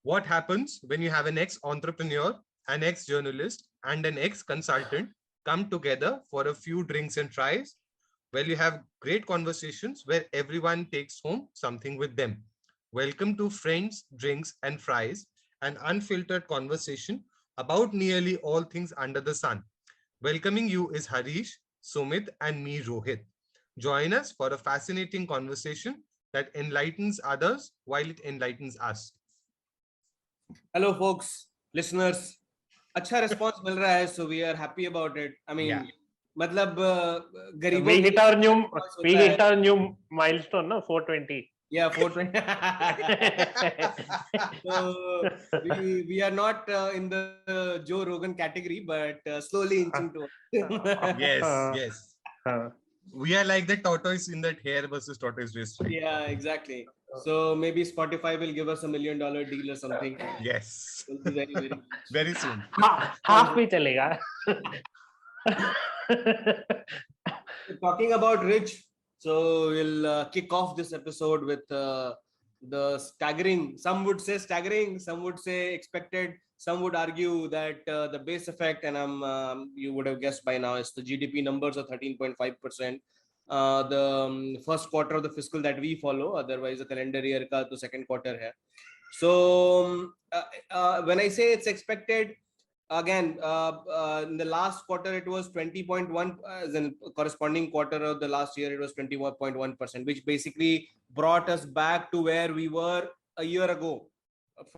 What happens when you have an ex-entrepreneur, an ex-journalist, and an ex-consultant come together for a few drinks and fries? Well, you have great conversations where everyone takes home something with them. Welcome to Friends, Drinks, and Fries, an unfiltered conversation about nearly all things under the sun. Welcoming you is Harish, Sumit, and me, Rohit. Join us for a fascinating conversation that enlightens others while it enlightens us. Hello, folks, listeners. अच्छा response मिल रहा है, so we are happy about it. I mean, Yeah. मतलब गरीबों We के hit लिए our new response we होता है. hit our new milestone, no? 420. Yeah, 420. So we are not in the Joe Rogan category, but slowly inching towards. Yes, yes. We are like the tortoise in that hare versus tortoise race, right? Yeah, exactly. So maybe Spotify will give us $1 million deal or something. Yes. Will be very, very Very soon. Half भी चलेगा. Talking about rich, so we'll kick off this episode with the staggering, some would say staggering, some would say expected, some would argue that the base effect, and you would have guessed by now, is the GDP numbers are 13.5%. The first quarter of the fiscal that we follow, otherwise the calendar year ka to second quarter hai. So when I say it's expected, again, in the last quarter it was 20.1, as in corresponding quarter of the last year it was 21.1%, which basically brought us back to where we were a year ago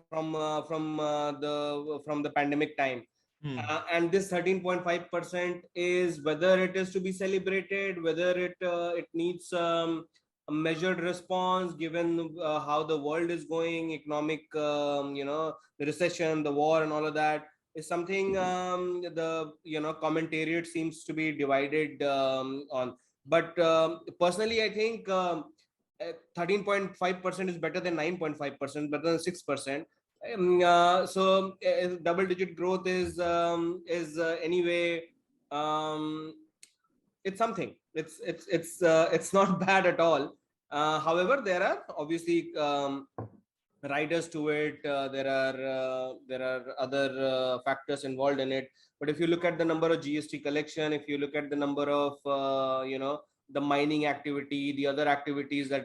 from the pandemic time. And this 13.5% is whether it is to be celebrated, whether it needs a measured response given how the world is going, economic, the recession, the war, and all of that is something the commentariat seems to be divided on. But personally, I think 13.5% is better than 9.5%, better than 6%. So double-digit growth is anyway. It's something. It's not bad at all. However, there are obviously riders to it. There are other factors involved in it. But if you look at the number of GST collection, if you look at the number of the mining activity, the other activities that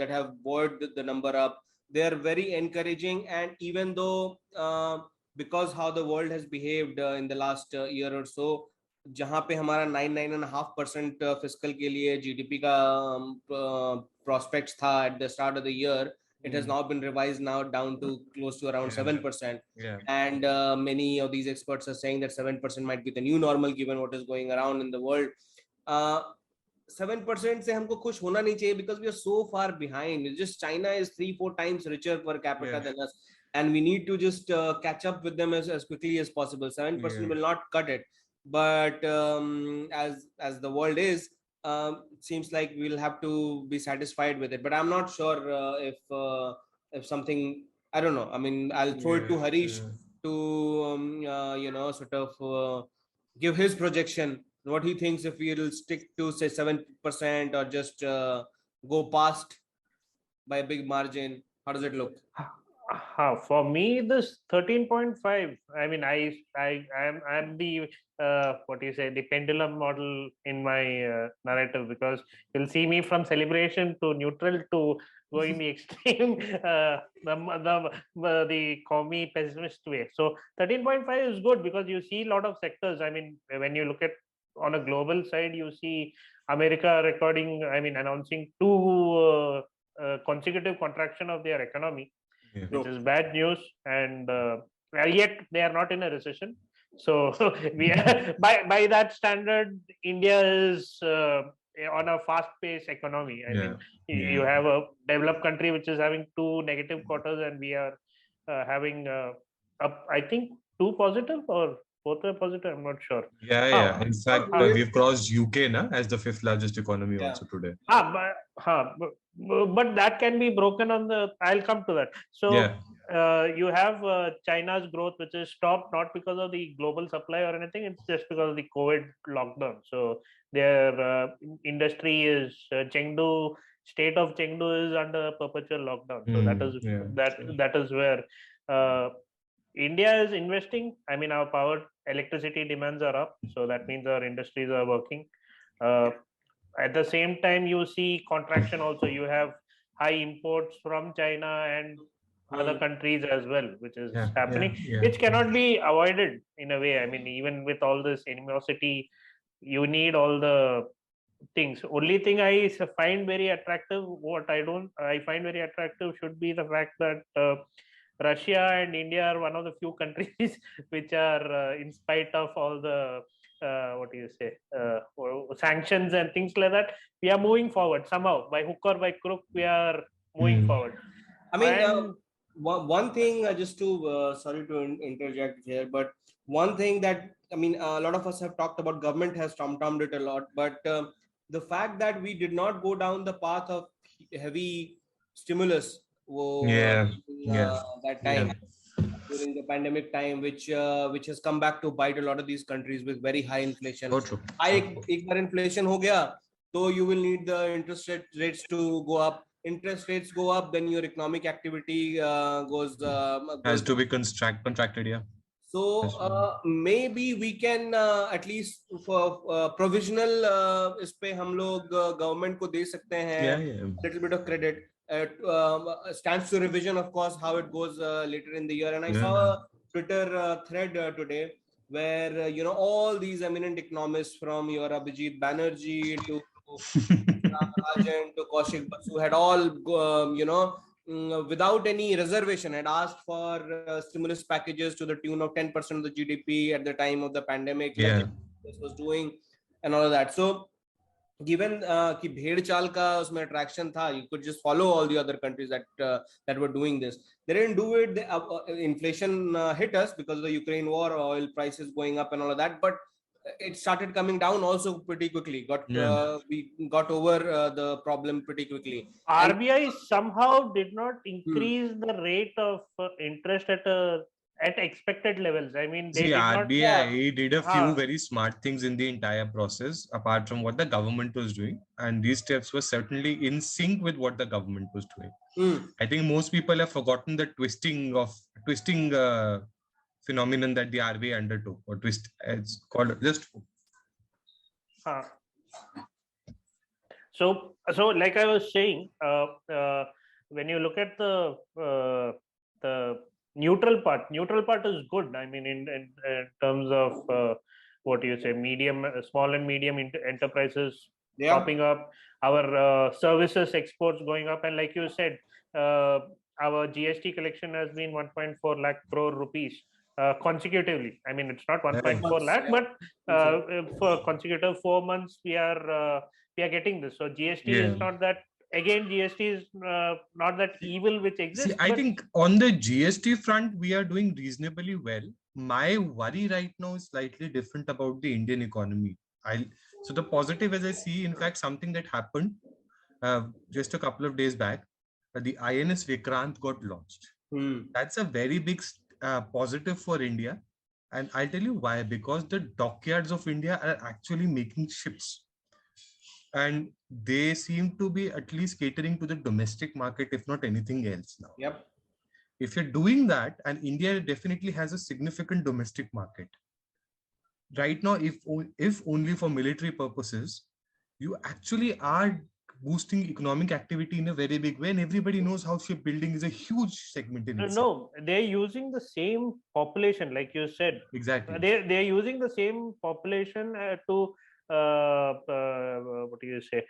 have buoyed the number up, they are very encouraging. And even though because how the world has behaved in the last year or so, जहाँ पे हमारा 9.5% fiscal के लिए GDP का prospects था at the start of the year, it has now been revised now down to close to around 7%. Yeah. And many of these experts are saying that 7% might be the new normal given what is going around in the world. 7% से हमको खुश होना नहीं चाहिए because we are so far behind. It's just China is 3-4 times richer per capita than us, and we need to just catch up with them as quickly as possible. 7% will not cut it, but as the world is, it seems like we'll have to be satisfied with it. But I'm not sure if something, I don't know. I mean, I'll throw it to Harish to sort of give his projection, what he thinks if we'll stick to say 7% or just go past by a big margin. How does it look? For me, this 13.5, I mean, I'm the what do you say, the pendulum model in my narrative, because you'll see me from celebration to neutral to going the extreme the commie pessimist way. So 13.5 is good because you see a lot of sectors. I mean, when you look at on a global side, you see America recording, I mean, announcing two consecutive contraction of their economy, which is bad news, and yet they are not in a recession. So we are, by that standard, India is on a fast-paced economy. I mean, you have a developed country which is having two negative quarters, and we are having I think two positive or both are positive. I'm not sure. Yeah. In fact, we've crossed UK as the fifth largest economy also today. But that can be broken on the. I'll come to that. So you have China's growth, which is stopped not because of the global supply or anything. It's just because of the COVID lockdown. So their industry is Chengdu. State of Chengdu is under perpetual lockdown. So that is where India is investing. I mean, our power electricity demands are up, so that means our industries are working. At the same time, you see contraction also. You have high imports from China and other countries as well, which is happening, which cannot be avoided in a way. I mean, even with all this animosity, you need all the things. Only thing I find very attractive, what I find very attractive should be the fact that Russia and India are one of the few countries which are, in spite of all the what do you say, sanctions and things like that, we are moving forward somehow by hook or by crook. We are moving forward. I mean, And one thing, just to sorry to interject here, but one thing that I mean, a lot of us have talked about, government has tom-tommed it a lot, but the fact that we did not go down the path of heavy stimulus that time during the pandemic time, which has come back to bite a lot of these countries with very high inflation. एक बार inflation हो गया, so you will need the interest rates to go up. Interest rates go up, then your economic activity has to be contracted. Yeah. So maybe we can at least for provisional इस पे हम लोग government को दे सकते हैं little bit of credit. Stands to revision, of course, how it goes later in the year. And I saw a Twitter thread today where all these eminent economists from your Abhijit Banerjee to Rajan to Kaushik Basu had all without any reservation had asked for stimulus packages to the tune of 10% of the GDP at the time of the pandemic, like this was doing and all of that. So given कि भेड़ चाल का उसमें attraction था, you could just follow all the other countries that were doing this. They didn't do it. Inflation hit us because of the Ukraine war, oil prices going up and all of that, but it started coming down also pretty quickly. We got over the problem pretty quickly. RBI somehow did not increase the rate of interest at expected levels. I mean, they did RBI did a few very smart things in the entire process, apart from what the government was doing, and these steps were certainly in sync with what the government was doing. I think most people have forgotten the twisting phenomenon that the RBI undertook, or twist. It's called just. So like I was saying, when you look at the neutral part is good. I mean, in terms of what do you say, small and medium enterprises popping up, our services exports going up, and like you said, our GST collection has been 1.4 lakh crore rupees consecutively. I mean, it's not 1.4 lakh, but for consecutive 4 months we are getting this. So GST is not that. Again, GST is not that evil which exists. See, I think on the GST front, we are doing reasonably well. My worry right now is slightly different about the Indian economy. So the positive, as I see, in fact, something that happened just a couple of days back, the INS Vikrant got launched. That's a very big positive for India. And I'll tell you why. Because the dockyards of India are actually making ships. And they seem to be at least catering to the domestic market, if not anything else now. Yep. If you're doing that, and India definitely has a significant domestic market. Right now, if only for military purposes, you actually are boosting economic activity in a very big way, and everybody knows how shipbuilding is a huge segment in itself. No, they're using the same population, like you said. Exactly. They're using the same population to what do you say?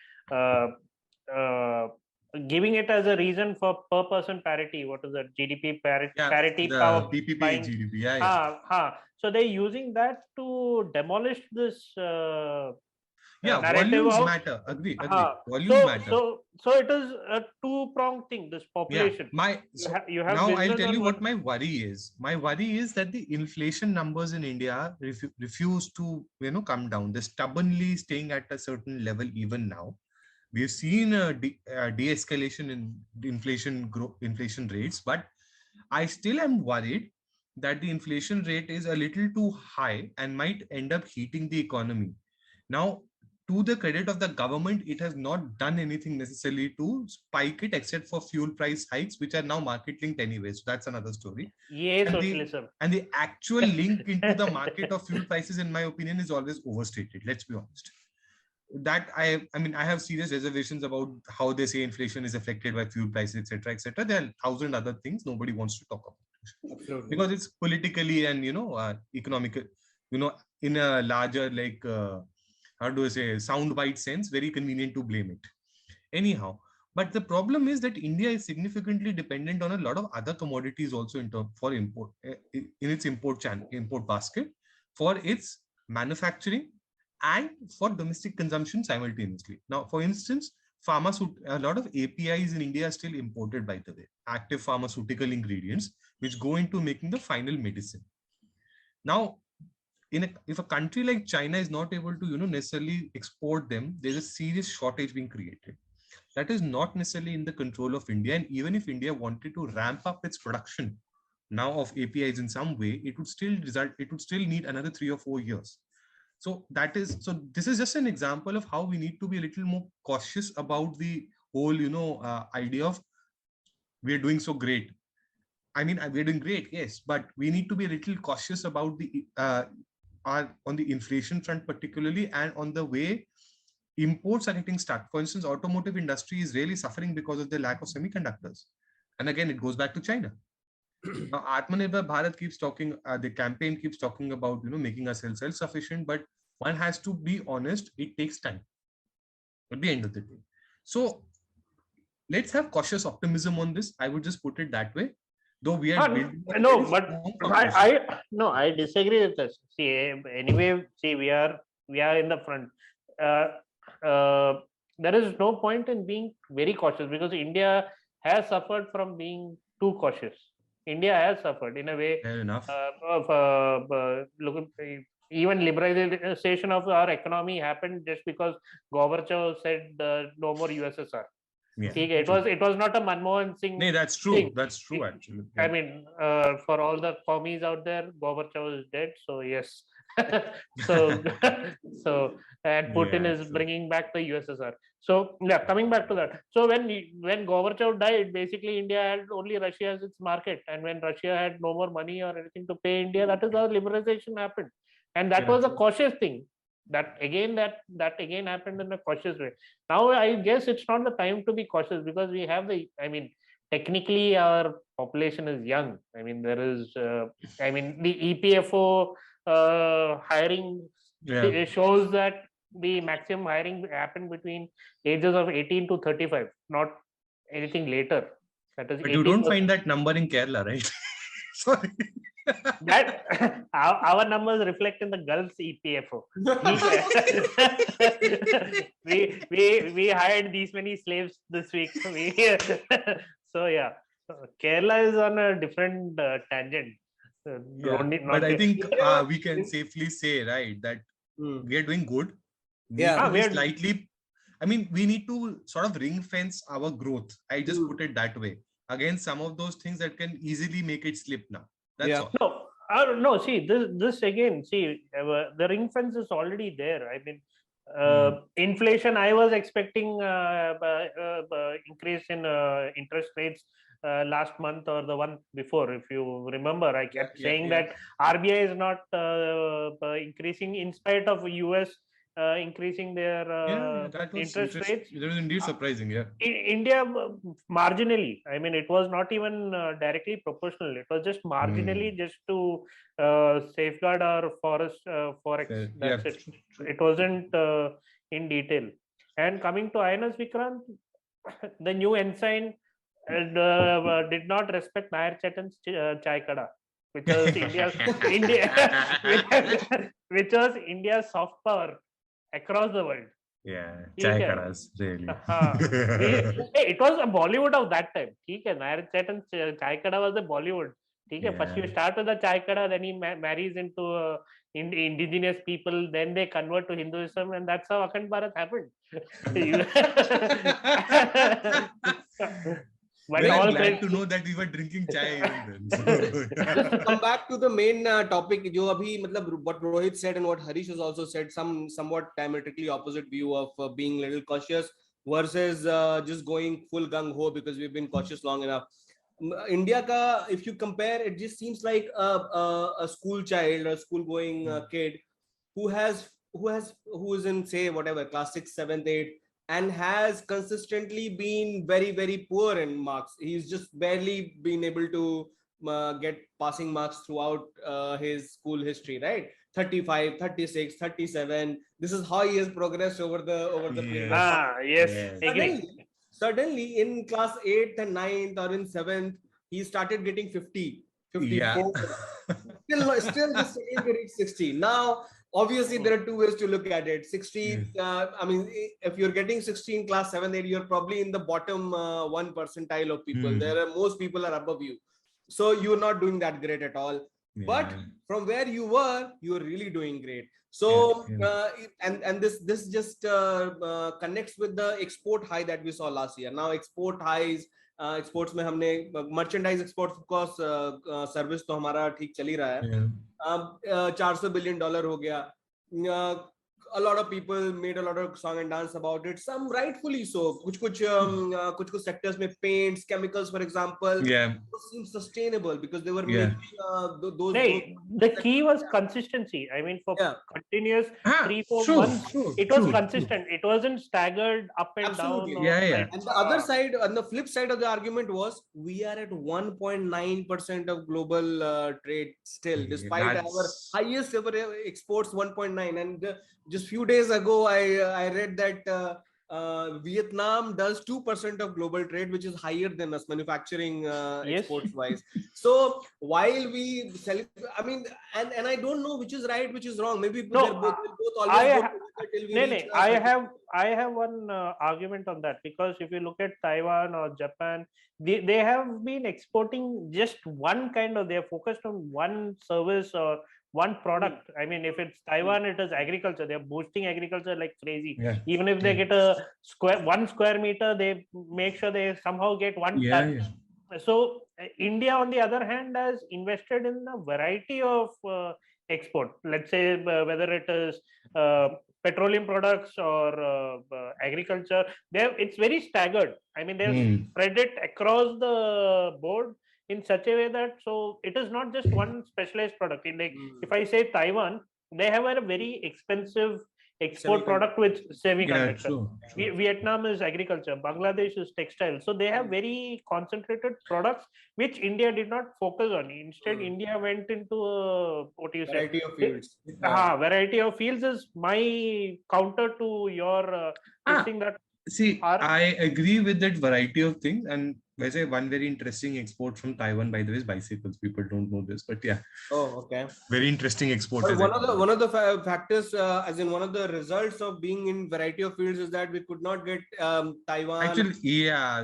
Giving it as a reason for per person parity. What is that? GDP parity? Parity. PPP GDP. So they're using that to demolish this. Volumes matter. Agree. Volumes matter. So it is a two-pronged thing. This population. You have now I'll tell you what my worry is. My worry is that the inflation numbers in India refuse to come down. They're stubbornly staying at a certain level even now. We've seen a de-escalation in inflation rates, but I still am worried that the inflation rate is a little too high and might end up heating the economy. Now, to the credit of the government, it has not done anything necessarily to spike it, except for fuel price hikes, which are now market linked anyway. So that's another story. Yeah, And socialism. the actual link into the market of fuel prices, in my opinion, is always overstated. Let's be honest. That I mean, I have serious reservations about how they say inflation is affected by fuel prices, etc., etc. There are thousand other things nobody wants to talk about. Absolutely. Because it's politically and economical, in a larger, like how do I say, soundbite sense, very convenient to blame it. Anyhow, but the problem is that India is significantly dependent on a lot of other commodities also in term for import, in its import basket, for its manufacturing and for domestic consumption simultaneously. Now, for instance, a lot of APIs in India are still imported, by the way, active pharmaceutical ingredients, which go into making the final medicine. Now, if a country like China is not able to necessarily export them, there's a serious shortage being created. That is not necessarily in the control of India. And even if India wanted to ramp up its production now of APIs in some way, it would still need another 3 or 4 years. So this is just an example of how we need to be a little more cautious about the whole idea of we're doing so great. I mean, we're doing great, yes, but we need to be a little cautious about the on the inflation front particularly, and on the way imports are getting stuck. For instance, automotive industry is really suffering because of the lack of semiconductors. And again, it goes back to China. Now, Atmanirbhar Bharat keeps talking, the campaign keeps talking about, making ourselves self-sufficient, but one has to be honest, it takes time at the end of the day. So let's have cautious optimism on this. I would just put it that way. Though we are no, but I disagree with this. See, anyway, see, we are in the front. There is no point in being very cautious, because India has suffered from being too cautious. India has suffered in a way. Fair enough. Look, even liberalization of our economy happened just because Gorbachev said no more USSR. Yeah, it was not a Manmohan Singh. No, that's true. thing. That's true, actually. Yeah. I mean, for all the commies out there, Gorbachev is dead. So yes. so and Putin is bringing back the USSR. So yeah, coming back to that. So when Gorbachev died, basically India had only Russia as its market, and when Russia had no more money or anything to pay India, that is how liberalization happened, and that was a cautious thing. That again happened in a cautious way. Now I guess it's not the time to be cautious, because we have technically our population is young. I mean, there is the EPFO hiring shows that the maximum hiring happened between ages of 18 to 35, not anything later. That is, but you don't find that number in Kerala, right? Sorry. That our numbers reflect in the Gulf's EPFO. we hired these many slaves this week. So yeah, Kerala is on a different tangent. But I think we can safely say, right, that we are doing good. We are slightly. I mean, we need to sort of ring fence our growth. I just put it that way. Against some of those things that can easily make it slip now. That's all. No. See, this again. See, the ring fence is already there. I mean, inflation. I was expecting increase in interest rates last month or the one before. If you remember, I kept saying that RBI is not increasing in spite of US increasing their interest rates. It was indeed surprising. Yeah. In India, marginally. I mean, it was not even directly proportional. It was just marginally, just to safeguard our forex. That's it. It wasn't in detail. And coming to INS Vikrant, the new ensign did not respect Nair Chetan's chai kada, which was which was India's soft power across the world. Yeah, chai kadas, really. It was a Bollywood of that time. Nair Chetan's chai kada was the Bollywood. First you start with the chai kada, then he marries into indigenous people, then they convert to Hinduism, and that's how Akhand Bharat happened. But Well, I'm all glad credit to know that we were drinking chai even then. Just to come back to the main topic, जो अभी मतलब what Rohit said and what Harish has also said, somewhat diametrically opposite view of being a little cautious versus just going full gung ho because we've been cautious long enough. India ka, if you compare, it just seems like a school child, a school going kid who is in say whatever class 6, 7th, 8th, and has consistently been very very poor in marks. He's just barely been able to get passing marks throughout his school history, right? 35, 36, 37. This is how he has progressed over the period of time. yes, Yes. agree. Suddenly in class 8th and 9th or in 7th, he started getting 50, Yeah. 54. Still the same getting 60. Now, obviously, there are two ways to look at it. 60, I mean, if you're getting 60 in class 7, 8, you're probably in the bottom 1 percentile of people. There are most people are above you. So you're not doing that great at all. But from where you were really doing great. So and this just connects with the export high that we saw last year. Now export highs, exports में हमने merchandise exports of course service तो हमारा ठीक चल ही रहा है. $400 billion हो गया. A lot of people made a lot of song and dance about it. Some rightfully so. कुछ sectors में paints, chemicals, for example, seem sustainable because they were making those. The key was consistency. I mean, for continuous 3-4 months, it was consistent. It wasn't staggered up and Absolutely. down. And the other side, on the flip side of the argument was we are at 1.9% of global trade still, despite our highest ever exports 1.9. And just few days ago, I read that Vietnam does 2% of global trade, which is higher than us manufacturing exports wise. So while we I mean, and I don't know which is right, which is wrong. Maybe they're both always I have one argument on that, because if you look at Taiwan or Japan, they have been exporting just one kind of, they're focused on one service or one product. I mean, if it's Taiwan, it is agriculture. They're boosting agriculture like crazy. Even if they get one square meter, they make sure they somehow get 1 ton. So India, on the other hand, has invested in a variety of export. Let's say whether it is petroleum products or agriculture, it's very staggered. I mean, they've spread it across the board in such a way that, so it is not just one specialized product. Like if I say Taiwan, they have a very expensive export product with semiconductor. Vietnam is agriculture, Bangladesh is textile. So they have very concentrated products which India did not focus on. Instead, India went into variety of fields. Variety of fields is my counter to your thing that. See, I agree with that variety of things. And one very interesting export from Taiwan, by the way, is bicycles. People don't know this, but yeah. Oh, okay. Very interesting export. But one of the factors, as in one of the results of being in variety of fields, is that we could not get Taiwan. Actually,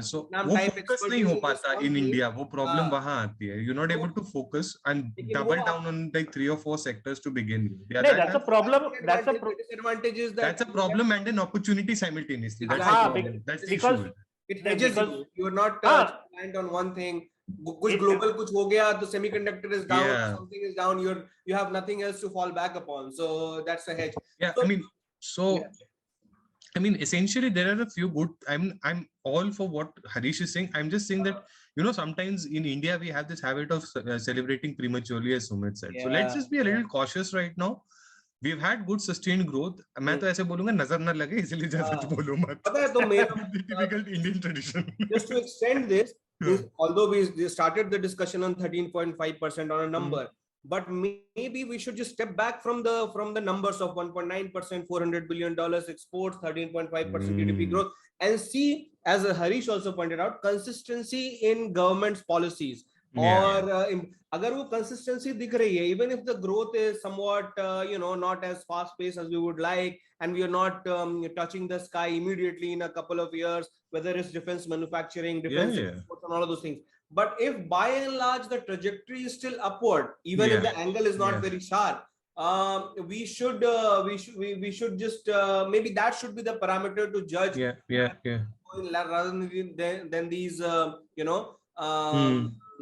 so वो focus नहीं हो पाता in India. वो problem वहाँ आती है. You're not able to focus and double down on like 3 or 4 sectors to begin with. Yeah, that's a problem. That's a disadvantage is that that's a problem and an opportunity simultaneously. That's the issue. It hedges you. You're not reliant on one thing. कुछ global कुछ हो गया तो semiconductor is down, something is down, you have nothing else to fall back upon. So that's a hedge. I mean, essentially there are a few good. I'm all for what Harish is saying. I'm just saying that sometimes in India we have this habit of celebrating prematurely, as Sumit said. So let's just be a little cautious right now. We've had good sustained growth. मैं तो ऐसे बोलूँगा नजर ना लगे इसलिए ज़्यादा बोलो मत. पता है तो मेरा typical Indian tradition. Just to extend this, although we started the discussion on 13.5% on a number, but maybe we should just step back from the numbers of 1.9%, $400 billion exports, 13.5% GDP growth, and see, as Harish also pointed out, consistency in government's policies. और अगर वो consistency दिख रही है, even if the growth is somewhat not as fast paced as we would like, and we are not touching the sky immediately in a couple of years, whether it's defense manufacturing, defense exports, and all of those things. But if by and large the trajectory is still upward, even if the angle is not very sharp, we should just maybe that should be the parameter to judge rather than these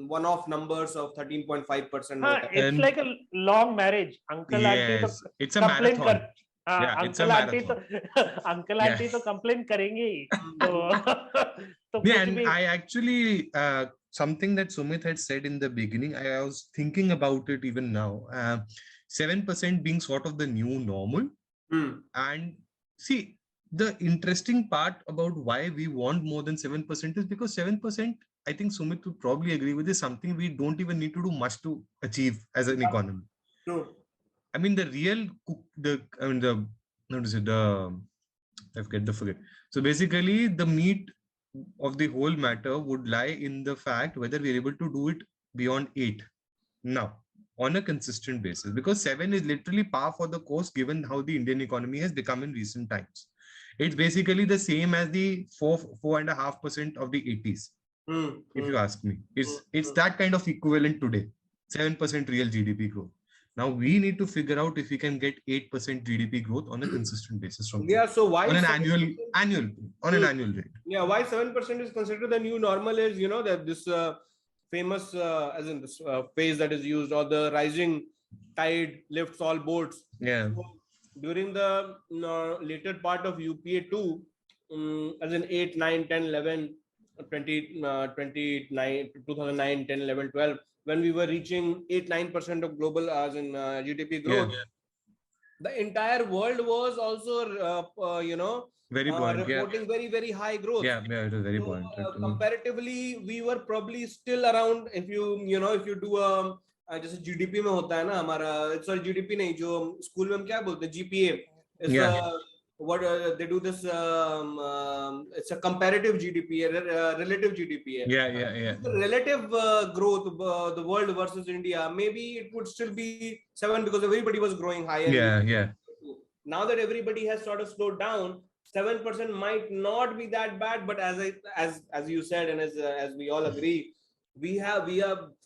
one-off numbers of 13.5% हाँ, whatever. it's like a long marriage. Uncle auntie तो Yes, it's a complain कर, marathon. हाँ, Yeah, it's a uncle auntie तो marathon. uncle Yeah. auntie तो complain करेंगे ही, तो Yeah, कुछ and भी. I actually something that Sumit had said in the beginning, I was thinking about it even now. 7% being sort of the new normal. And see, the interesting part about why we want more than 7% is because 7%, I think Sumit would probably agree with, is something we don't even need to do much to achieve as an economy. True. I mean, the real, what is it, I forget. So basically, the meat of the whole matter would lie in the fact whether we're able to do it beyond 8 now on a consistent basis, because 7 is literally par for the course given how the Indian economy has become in recent times. It's basically the same as the 4.5% of the 80s. If you ask me, it's that kind of equivalent today. 7% real GDP growth. Now we need to figure out if we can get 8% GDP growth on a consistent basis from Yeah, so why on an 7%? annual rate. Yeah, why 7% is considered the new normal is, that this famous as in this phrase that is used, or the rising tide lifts all boats. Yeah. So during the later part of UPA 2, as in 8, 9, 10, 11, 2009, 10, 11, 12, when we were reaching 8-9% of global as in GDP growth, the entire world was also very buoyant, reporting very, very high growth. Yeah, it was very So, buoyant. comparatively, we were probably still around. If you do जैसे GDP में होता है ना हमारा, sorry GDP नहीं, जो school में हम क्या बोलते हैं, GPA is what they do this it's a comparative GDP, relative GDP. Yeah. The relative growth the world versus India, maybe it would still be 7 because everybody was growing higher. Yeah. Now that everybody has sort of slowed down, 7% might not be that bad, but as you said, and as we all agree, we have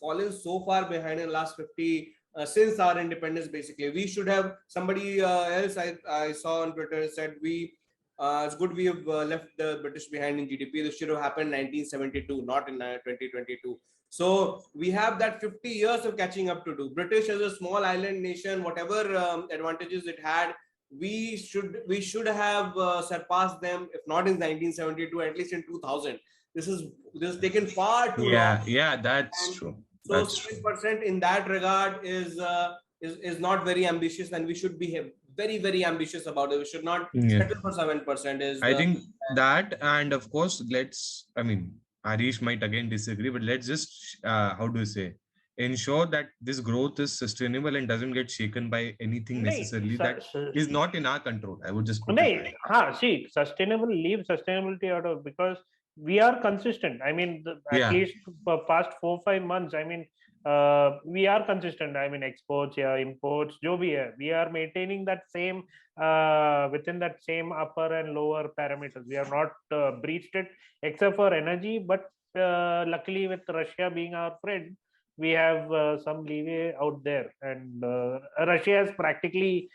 fallen so far behind in the last 50 since our independence. Basically, we should have somebody else I saw on Twitter said it's good we have left the British behind in GDP. This should have happened in 1972, not in 2022. So we have that 50 years of catching up to do. British as a small island nation, whatever advantages it had, we should have surpassed them, if not in 1972, at least in 2000. This is taken far too long. Yeah, that's true. So 7% in that regard is not very ambitious, and we should be very, very ambitious about it. We should not settle for 7%. I think that, and of course, Arish might again disagree, but let's just how do you say, ensure that this growth is sustainable and doesn't get shaken by anything necessarily that is not in our control. I would just put it see, leave sustainability out of, because we are consistent. I mean, at least for past 4-5 months, I mean, we are consistent. I mean, exports, imports, jo bhi hai, we are maintaining that same within that same upper and lower parameters. We have not breached it except for energy, but luckily with Russia being our friend, we have some leeway out there, and Russia has practically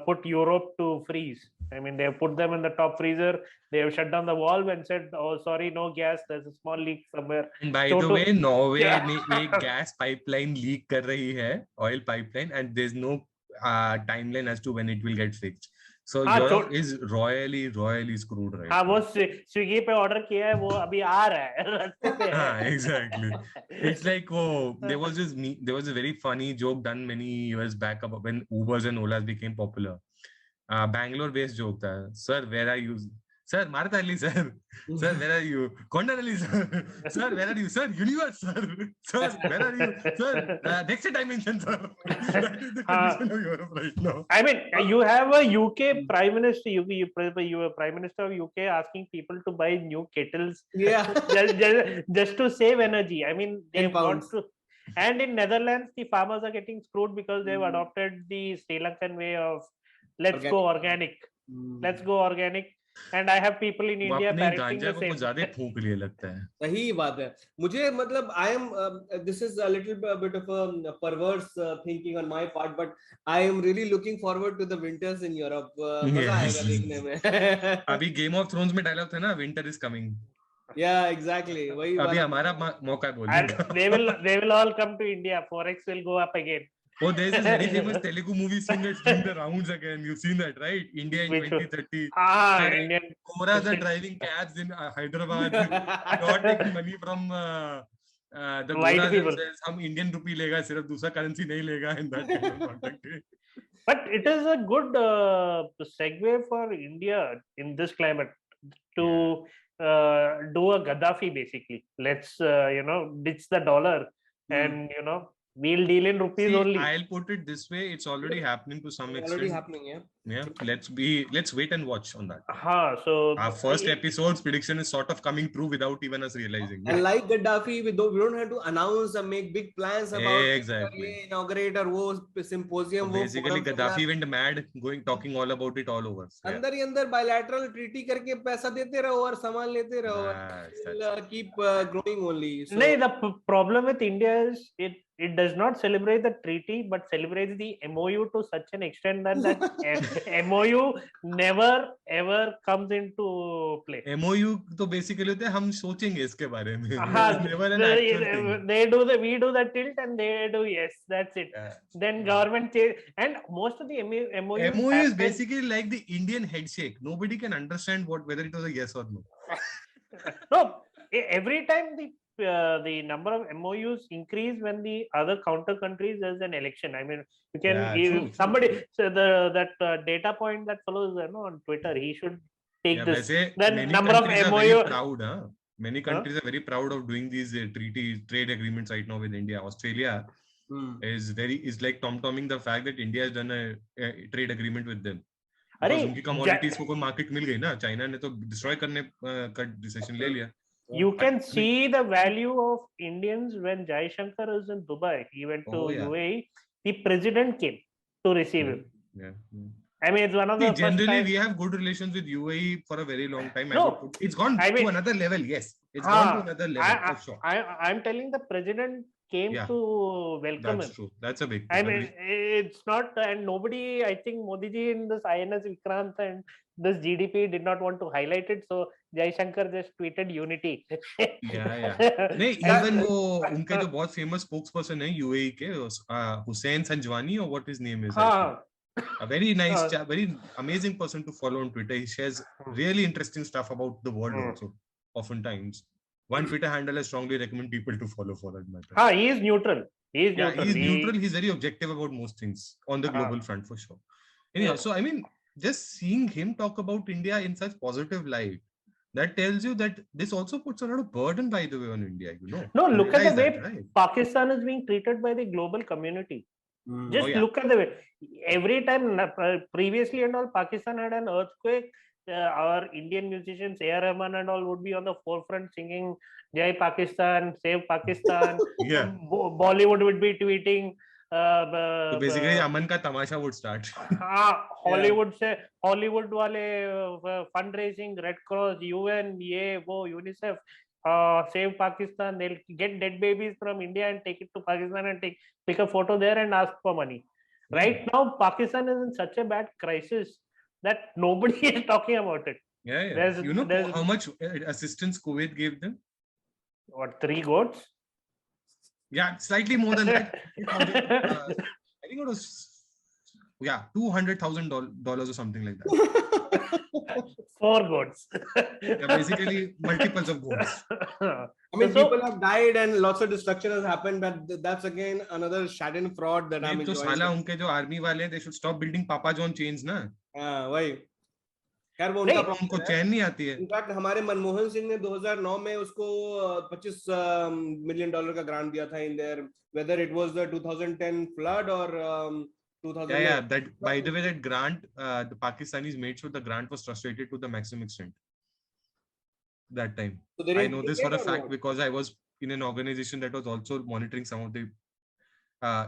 put Europe to freeze. I mean, they have put them in the top freezer. They have shut down the valve and said, "Oh, sorry, no gas. There's a small leak somewhere." And by the way, Norway ने एक gas pipeline leak कर रही है, oil pipeline, and there's no timeline as to when it will get fixed. So Europe is royally screwed right now. वो Swiggy पे order किया है, वो अभी आ रहा है रास्ते पे है. Exactly. It's like, there was a very funny joke done many years back about when Ubers and Olas became popular. Bangalore based joke tha, sir, where are you? Sir, Maratali, sir. Sir, where are you? Kondanali, sir. Sir, where are you? Sir, universe, sir. Sir, where are you? Sir, next dimension, sir. That is the condition of Europe right now. I mean, you have a UK prime minister, you are prime minister of UK asking people to buy new kettles. Yeah. just to save energy. I mean, they want to. And in Netherlands, the farmers are getting screwed because they've adopted the Sri Lankan way of let's go organic. and I have people in वो India अपने parroting गांजा the को same. कुछ ज्यादा फूंक लिए लगता है. सही बात है. मुझे मतलब I am this is a little bit of a perverse thinking on my part, but I am really looking forward to the winters in Europe. मजा आएगा Yes. देखने में. अभी गेम ऑफ थ्रोन्स में डायलॉग था ना, winter is coming. Yeah, exactly. वही अभी वाला. हमारा मौका है बोलने And का. they will all come to India. Forex will go up again. Oh, there's this very famous Telugu movie scene that's doing the rounds again. You've seen that, right? India in Which was- 2030. Indian. Coras are driving cabs in Hyderabad, not taking money from the White Goras people. themselves. हम Indian rupee लेगा, सिर्फ दूसरा currency नहीं लेगा in that kind of context. But it is a good segue for India in this climate to do a Gaddafi basically. Let's ditch the dollar and we'll deal in rupees See, only. I'll put it this way: it's already happening to some extent. Already happening, yeah. Yeah, let's wait and watch on that. So Our first episode's prediction is sort of coming true without even us realizing. And like Gaddafi, we don't have to announce and make big plans about Exactly. ये inaugurate और वो symposium, वो Basically, forum Gaddafi went mad, talking all about it all over. So, अंदर ही अंदर bilateral treaty करके पैसा देते रहो और सामान लेते रहो और keep growing only. So, no, the problem with India is it does not celebrate the treaty but celebrates the MOU to such an extent that MOU never ever comes into play. MOU तो basically होते हैं हम सोचेंगे इसके बारे में. Never an they actual thing. we do the tilt and they do yes, that's it. Then government change, and most of the MOU is basically like the Indian headshake. Nobody can understand whether it was a yes or no. No, every time the number of MOUs increase when the other counter countries there's an election. I mean, you can true. somebody so that data point that follows on Twitter, he should take this. The number of MOU. Proud, huh? Many countries are very proud of doing these trade agreements right now with India. Australia is like tom-tomming the fact that India has done a trade agreement with them. Because उनकी commodities को कोई market मिल गई ना, China ने तो destroy करने का decision ले लिया. You can see the value of Indians when Jai Shankar is in Dubai. He went to UAE. The president came to receive him. I mean, it's one of the generally we have good relations with UAE for a very long time. No, it's gone to another level. Yes, it's gone to another level for sure. I'm telling the president came to welcome him. That's true. That's a big thing. I mean, it's not, and nobody, I think Modi ji in this INS Vikrant and this GDP did not want to highlight it. So Jai Shankar just tweeted unity. नहीं, even वो उनके जो बहुत famous spokesperson है UAE के Hussein Sanjwani or what his name is. A very nice, very amazing person to follow on Twitter. He shares really interesting stuff about the world also. Oftentimes, one Twitter handle I strongly recommend people to follow for that matter. He is neutral. He's neutral. He's very objective about most things on the global front for sure. Anyhow, so I mean, just seeing him talk about India in such positive light, that tells you that this also puts a lot of burden, by the way, on India. No, look at the way Pakistan is being treated by the global community. Just look at the way every time previously and all Pakistan had an earthquake, our Indian musicians A.R. Rahman and all would be on the forefront singing Jai Pakistan, Save Pakistan. Bollywood would be tweeting. So basically, Aman ka tamasha would start. Hollywood wale fundraising, Red Cross, UN, UNICEF. Save Pakistan. They'll get dead babies from India and take it to Pakistan and take a photo there and ask for money. Right now, Pakistan is in such a bad crisis that nobody is talking about it. There's how much assistance Kuwait gave them? What, 3 goats? Yeah, slightly more than that. I think it was $200,000 or something like that. 4 goats. Basically multiples of goats. I mean, people have died and lots of destruction has happened, but that's again another Shadden fraud that I'm enjoying. साला उनके जो army वाले, they should stop building Papa John chains ना. वही. खैर वो उनका उनको चैन नहीं आती है. इनफैक्ट हमारे मनमोहन सिंह ने 2009 में उसको $25 million का ग्रांट दिया था in there, whether it was the 2010 flood or 2000. That by the way, that grant, the Pakistanis made sure the grant was frustrated to the maximum extent. That time, so I know this for a fact because I was in an organization that was also monitoring some of the.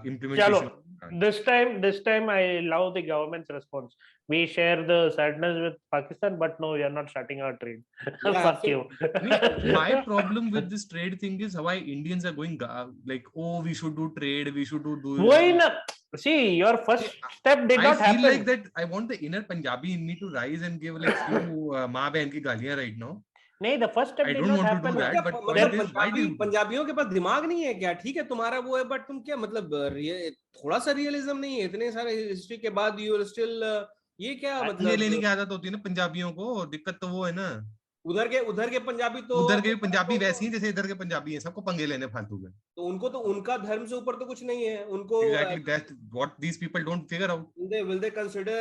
implementation. Chalo, this time I love the government's response. We share the sadness with Pakistan, but no, we are not shutting our trade. Fuck you. My problem with this trade thing is why Indians are going like, oh, we should do trade, we should do. Why not? See, your first step did not happen. I feel like that I want the inner Punjabi in me to rise and give like few maa behan ki galiyan right now. नहीं, the first step I did don't not want happen. to do that, but point is, why do you? पंजाबियों के पास दिमाग नहीं है क्या? ठीक है तुम्हारा वो है, बट तुम क्या मतलब थोड़ा सा रियलिज्म नहीं है? इतने सारे हिस्ट्री के बाद यू आर स्टिल ये क्या मतलब? लेने की आदत होती है ना पंजाबियों को, दिक्कत तो वो है ना। उधर के पंजाबी तो उधर के पंजाबी वैसे ही जैसे इधर के पंजाबी हैं, सबको पंगे लेने फालतू के। तो उनको तो उनका धर्म से ऊपर तो कुछ नहीं है उनको। Exactly, that's what these people don't figure out. Will they consider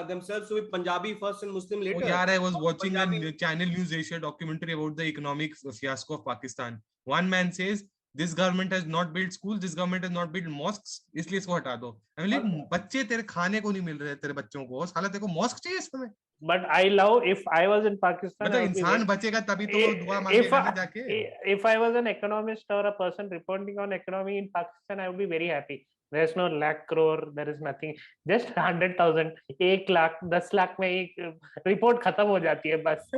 themselves to be Punjabi first and Muslim later? Oh, yeah, I was watching a Channel News Asia documentary about the economic fiasco of Pakistan. One man says this government has not built schools, this government has not built mosques, इसलिए इसको हटा दो। I mean, like, बच्चे तेरे खाने को नहीं मिल रहे तेरे बच्चों को, साला तेरे को मॉस्क चाहिए इसमें। But I love, if I was in Pakistan, मतलब इंसान बचेगा तभी तो दुआ मांगेगा ना जाके। If I was an economist or a person reporting on economy in Pakistan, I would be very happy. There's no lakh crore, there is nothing, just 100,000, 1 lakh, 10 lakh में एक रिपोर्ट खत्म हो जाती है बस।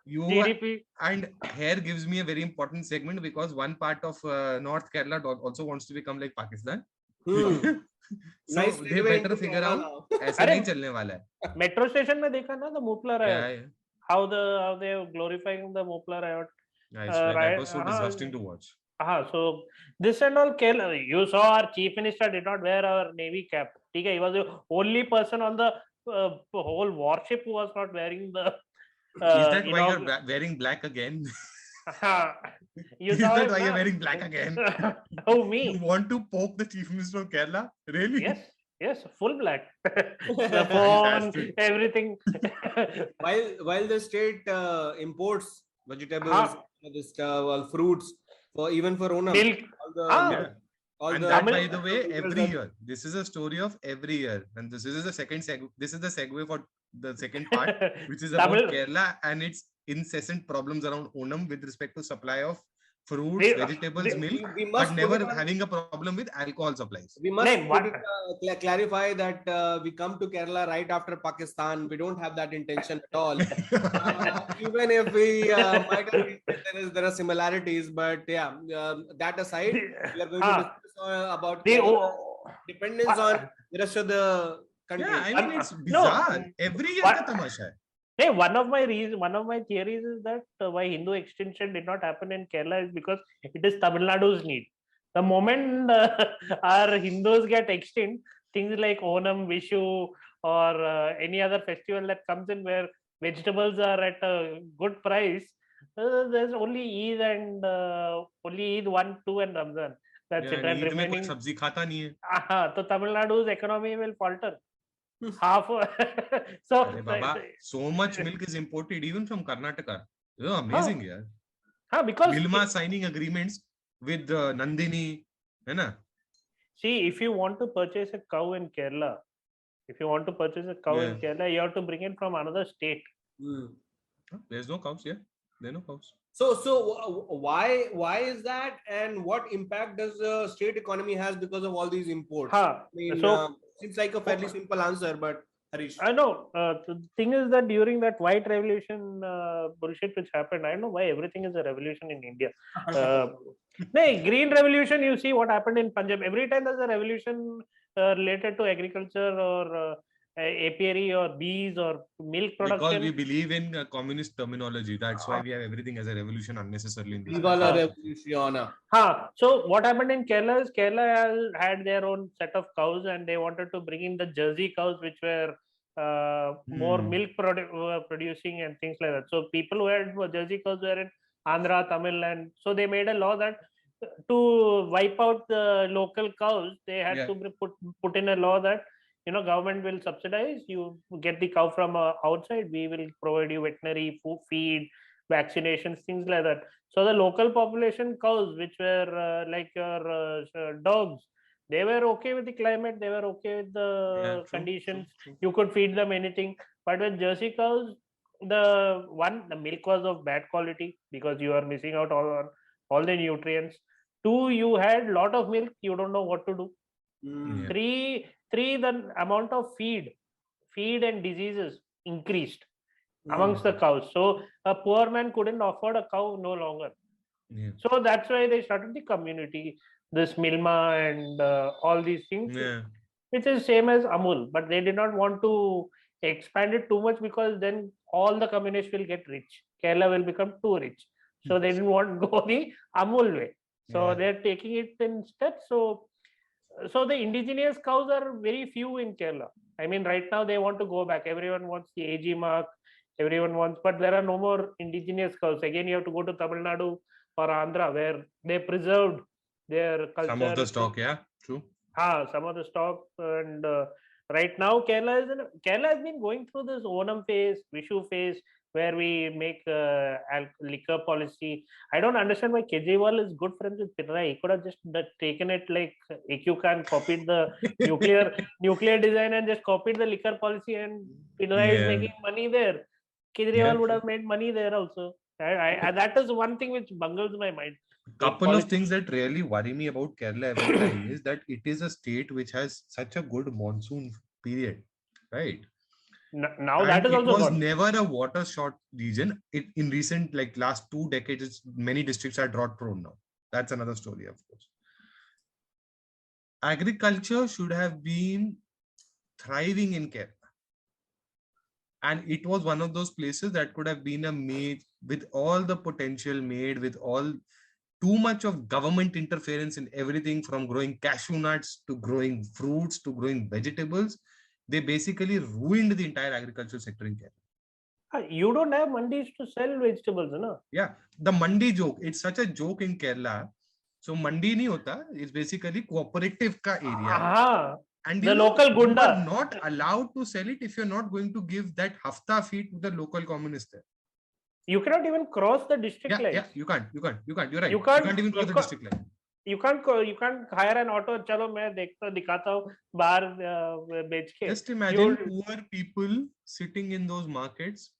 GDP. And here gives me a very important segment because one part of North Kerala also wants to become like Pakistan. So nice, they better figure out ऐसा नहीं चलने वाला है। मेट्रो स्टेशन में देखा ना the Mupla riot, how they are glorifying the Mupla riot. That was so disgusting to watch. So this and all, you saw our chief minister did not wear our navy cap. He was the only person on the whole warship who was not wearing the. Is that why you're wearing black again? Is that why you're wearing black again? Oh, me? You want to poke the chief minister of Kerala? Really? Yes, full black. The phone, everything. while the state imports vegetables, this stuff, fruits, even for Onam, milk. And that, by the way, every year. This is a story of every year, and this is the second this is the segue for the second part, which is about Kerala and its incessant problems around Onam with respect to supply of fruits, vegetables, milk, but never having a problem with alcohol supplies. We must clarify that we come to Kerala right after Pakistan. We don't have that intention at all. Even if we might have, there are similarities, but yeah, that aside, we are going to discuss about dependence on the rest of the country. Yeah, I mean, it's bizarre. Every year ka tamasha hai. Hey, one of my theories is that why Hindu extinction did not happen in Kerala is because it is Tamil Nadu's need. The moment our Hindus get extinct, things like Onam, Vishu, or any other festival that comes in where vegetables are at a good price, there's only Eid and only Eid 1, 2, and Ramzan. That's it. And remaining. Sabzi khata nahi hai. So Tamil Nadu's economy will falter. Half. So much milk is imported even from Karnataka. Amazing, yeah. Because Milma signing agreements with Nandini, hai na? See, if you want to purchase a cow in Kerala, in Kerala, you have to bring it from another state. There's no cows, yeah. There are no cows. So why is that, and what impact does the state economy has because of all these imports? I mean, seems like a fairly simple answer, but Harish. I know. The thing is that during that white revolution bullshit which happened, I don't know why everything is a revolution in India. Green revolution, you see what happened in Punjab. Every time there's a revolution related to agriculture or apiary or bees or milk production. Because we believe in communist terminology. That's why we have everything as a revolution unnecessarily in this. So what happened in Kerala is Kerala had their own set of cows and they wanted to bring in the Jersey cows which were more milk producing and things like that. So people who had Jersey cows were in Andhra, Tamil, and so they made a law that to wipe out the local cows, they had to put in a law that government will subsidize, you get the cow from outside, we will provide you veterinary food, feed, vaccinations, things like that. So the local population cows, which were like your dogs, they were okay with the climate, they were okay with the conditions. True. You could feed them anything. But with Jersey cows, the milk was of bad quality because you are missing out all the nutrients. 2, you had lot of milk, you don't know what to do. Mm. Yeah. 3, the amount of feed and diseases increased Mm. amongst the cows. So a poor man couldn't afford a cow no longer. Yeah. So that's why they started the community, this Milma and all these things, Yeah. which is same as Amul, but they did not want to expand it too much because then all the communists will get rich. Kerala will become too rich. So they didn't want to go the Amul way. So Yeah. they're taking it in steps. So the indigenous cows are very few in Kerala. I mean, right now they want to go back. Everyone wants the AG mark. Everyone wants, but there are no more indigenous cows. Again, you have to go to Tamil Nadu or Andhra where they preserved their culture. Some of the stock, yeah, true. Some of the stock, and right now Kerala has been going through this Onam phase, Vishu phase, where we make liquor policy. I don't understand why Kejriwal is good friends with Pinarayi. He could have just taken it like AQ Khan copied the nuclear design and just copied the liquor policy, and Pinarayi is Yeah. making money there. Kejriwal Yeah. would have made money there also. That is one thing which bungles my mind. Couple of things that really worry me about Kerala every time is that it is a state which has such a good monsoon period, right? Now And that is it also was gone. never a water short region. In recent, like last 2 decades, many districts are drought prone now. That's another story, of course. Agriculture should have been thriving in Kerala. And it was one of those places that could have been a made with all the potential, made with all too much of government interference in everything from growing cashew nuts to growing fruits to growing vegetables. They basically ruined the entire agricultural sector in Kerala. You don't have mandis to sell vegetables, no? Yeah, the mandi joke, it's such a joke in Kerala. So mandi nahi hota, it's basically cooperative ka area. And the local you gunda are not allowed to sell it if you're not going to give that hafta fee to the local communist there. You cannot even cross the district line. Yeah, you can't. You're right. You You can't even cross the district line. You can't hire an auto. चलो मैं दिखाता हूँ बाहर बेच के. Just imagine poor people sitting in those markets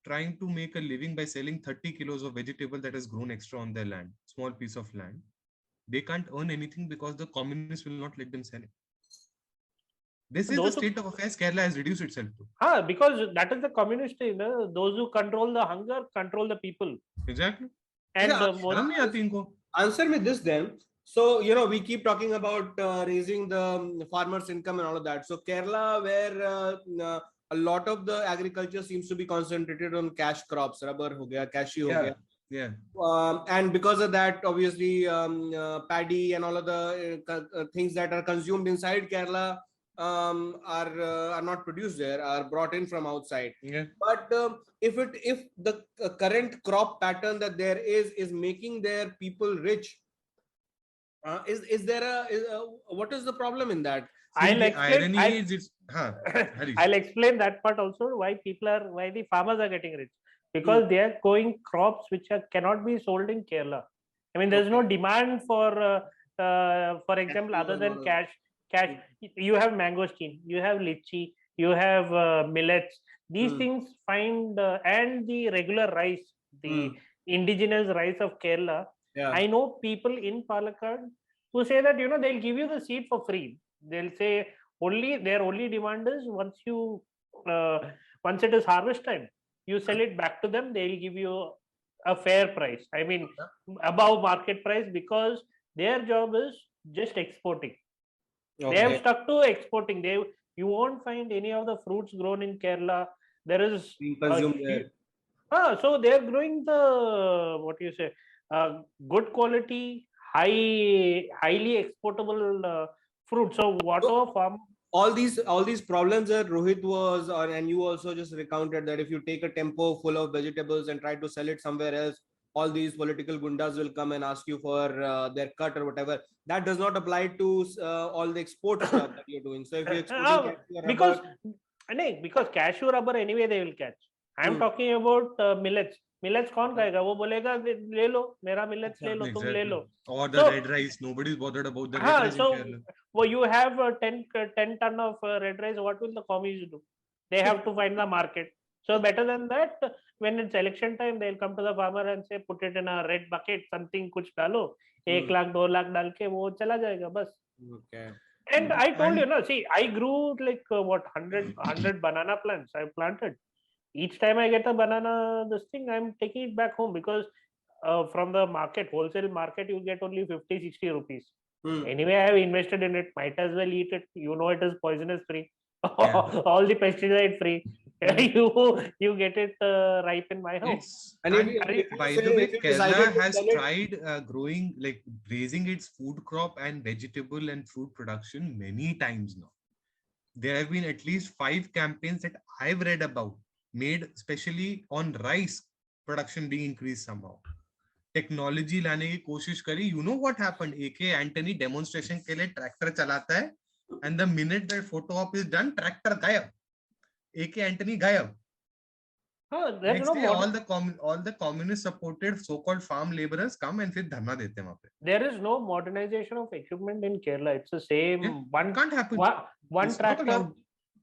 trying to make a living by selling 30 kilos of vegetable that has grown extra on their land, small piece of land. They can't earn anything because the communists will not let them sell it. This is the state of affairs Kerala has reduced itself to. Because that is the communist, those who control the hunger control the people. Exactly. And answer me this then. So, we keep talking about raising the farmers' income and all of that. So, Kerala, where a lot of the agriculture seems to be concentrated on cash crops, rubber ho gaya, cashew ho gaya. Yeah. And because of that, obviously, paddy and all of the things that are consumed inside Kerala are not produced there, are brought in from outside. Yeah. But if the current crop pattern that there is making their people rich, is there what is the problem in that? I'll explain that part also, why the farmers are getting rich, because they are growing crops which cannot be sold in Kerala. I mean, there's no demand for example, other than cash. You have mangosteen, you have lychee, you have millets. These things find and the regular rice, the indigenous rice of Kerala. Yeah. I know people in Palakkad who say that they'll give you the seed for free. They'll say their only demand is once it is harvest time, you sell it back to them. They'll give you a fair price. I mean, above market price, because their job is just exporting. Okay. They have stuck to exporting. You won't find any of the fruits grown in Kerala. There is so they are growing the good quality, highly exportable fruit. So whatever farm. All these problems that Rohit was and you also just recounted, that if you take a tempo full of vegetables and try to sell it somewhere else, all these political gundas will come and ask you for their cut or whatever. That does not apply to all the export stuff that you're doing. So if you're exporting because cashew rubber anyway they will catch. I'm talking about millets. Millets कौन खाएगा? वो बोलेगा ले लो मेरा millets ले लो, तुम ले लो. Or the red rice, nobody's bothered about the red rice. So you have 10 ton of red rice. What will the commies do? They have to find the market. So better than that, when it's election time, they'll come to the farmer and say, put it in a red bucket, something कुछ डालो, 1 lakh 2 lakh डाल के वो चला जाएगा बस. Okay. And I told you, And no, see, I grew like what 100 banana plants I planted. Each time I get a banana, this thing, I'm taking it back home because from the market, wholesale market, you get only 50-60 rupees. Anyway, I have invested in it. Might as well eat it. You know, it is poisonous free. All the pesticide free. You get it ripe in my house. it's, And and if you by say- the way, if you Kerala decided to has sell it- tried growing, like raising its food crop and vegetable and fruit production many times now. There have been at least 5 campaigns that I've read about, made especially on rice production being increased somehow. Technology लाने की कोशिश करी. You know what happened? AK Antony demonstration के लिए tractor चलाता है, and the minute that photo op is done, tractor गायब. AK Antony गायब. Next day, all the communist supported so-called farm laborers come and फिर धरना देते हैं वहाँ पे. There is no modernization of equipment in Kerala. It's the same. Yeah, One can't happen. one It's not tractor, allowed.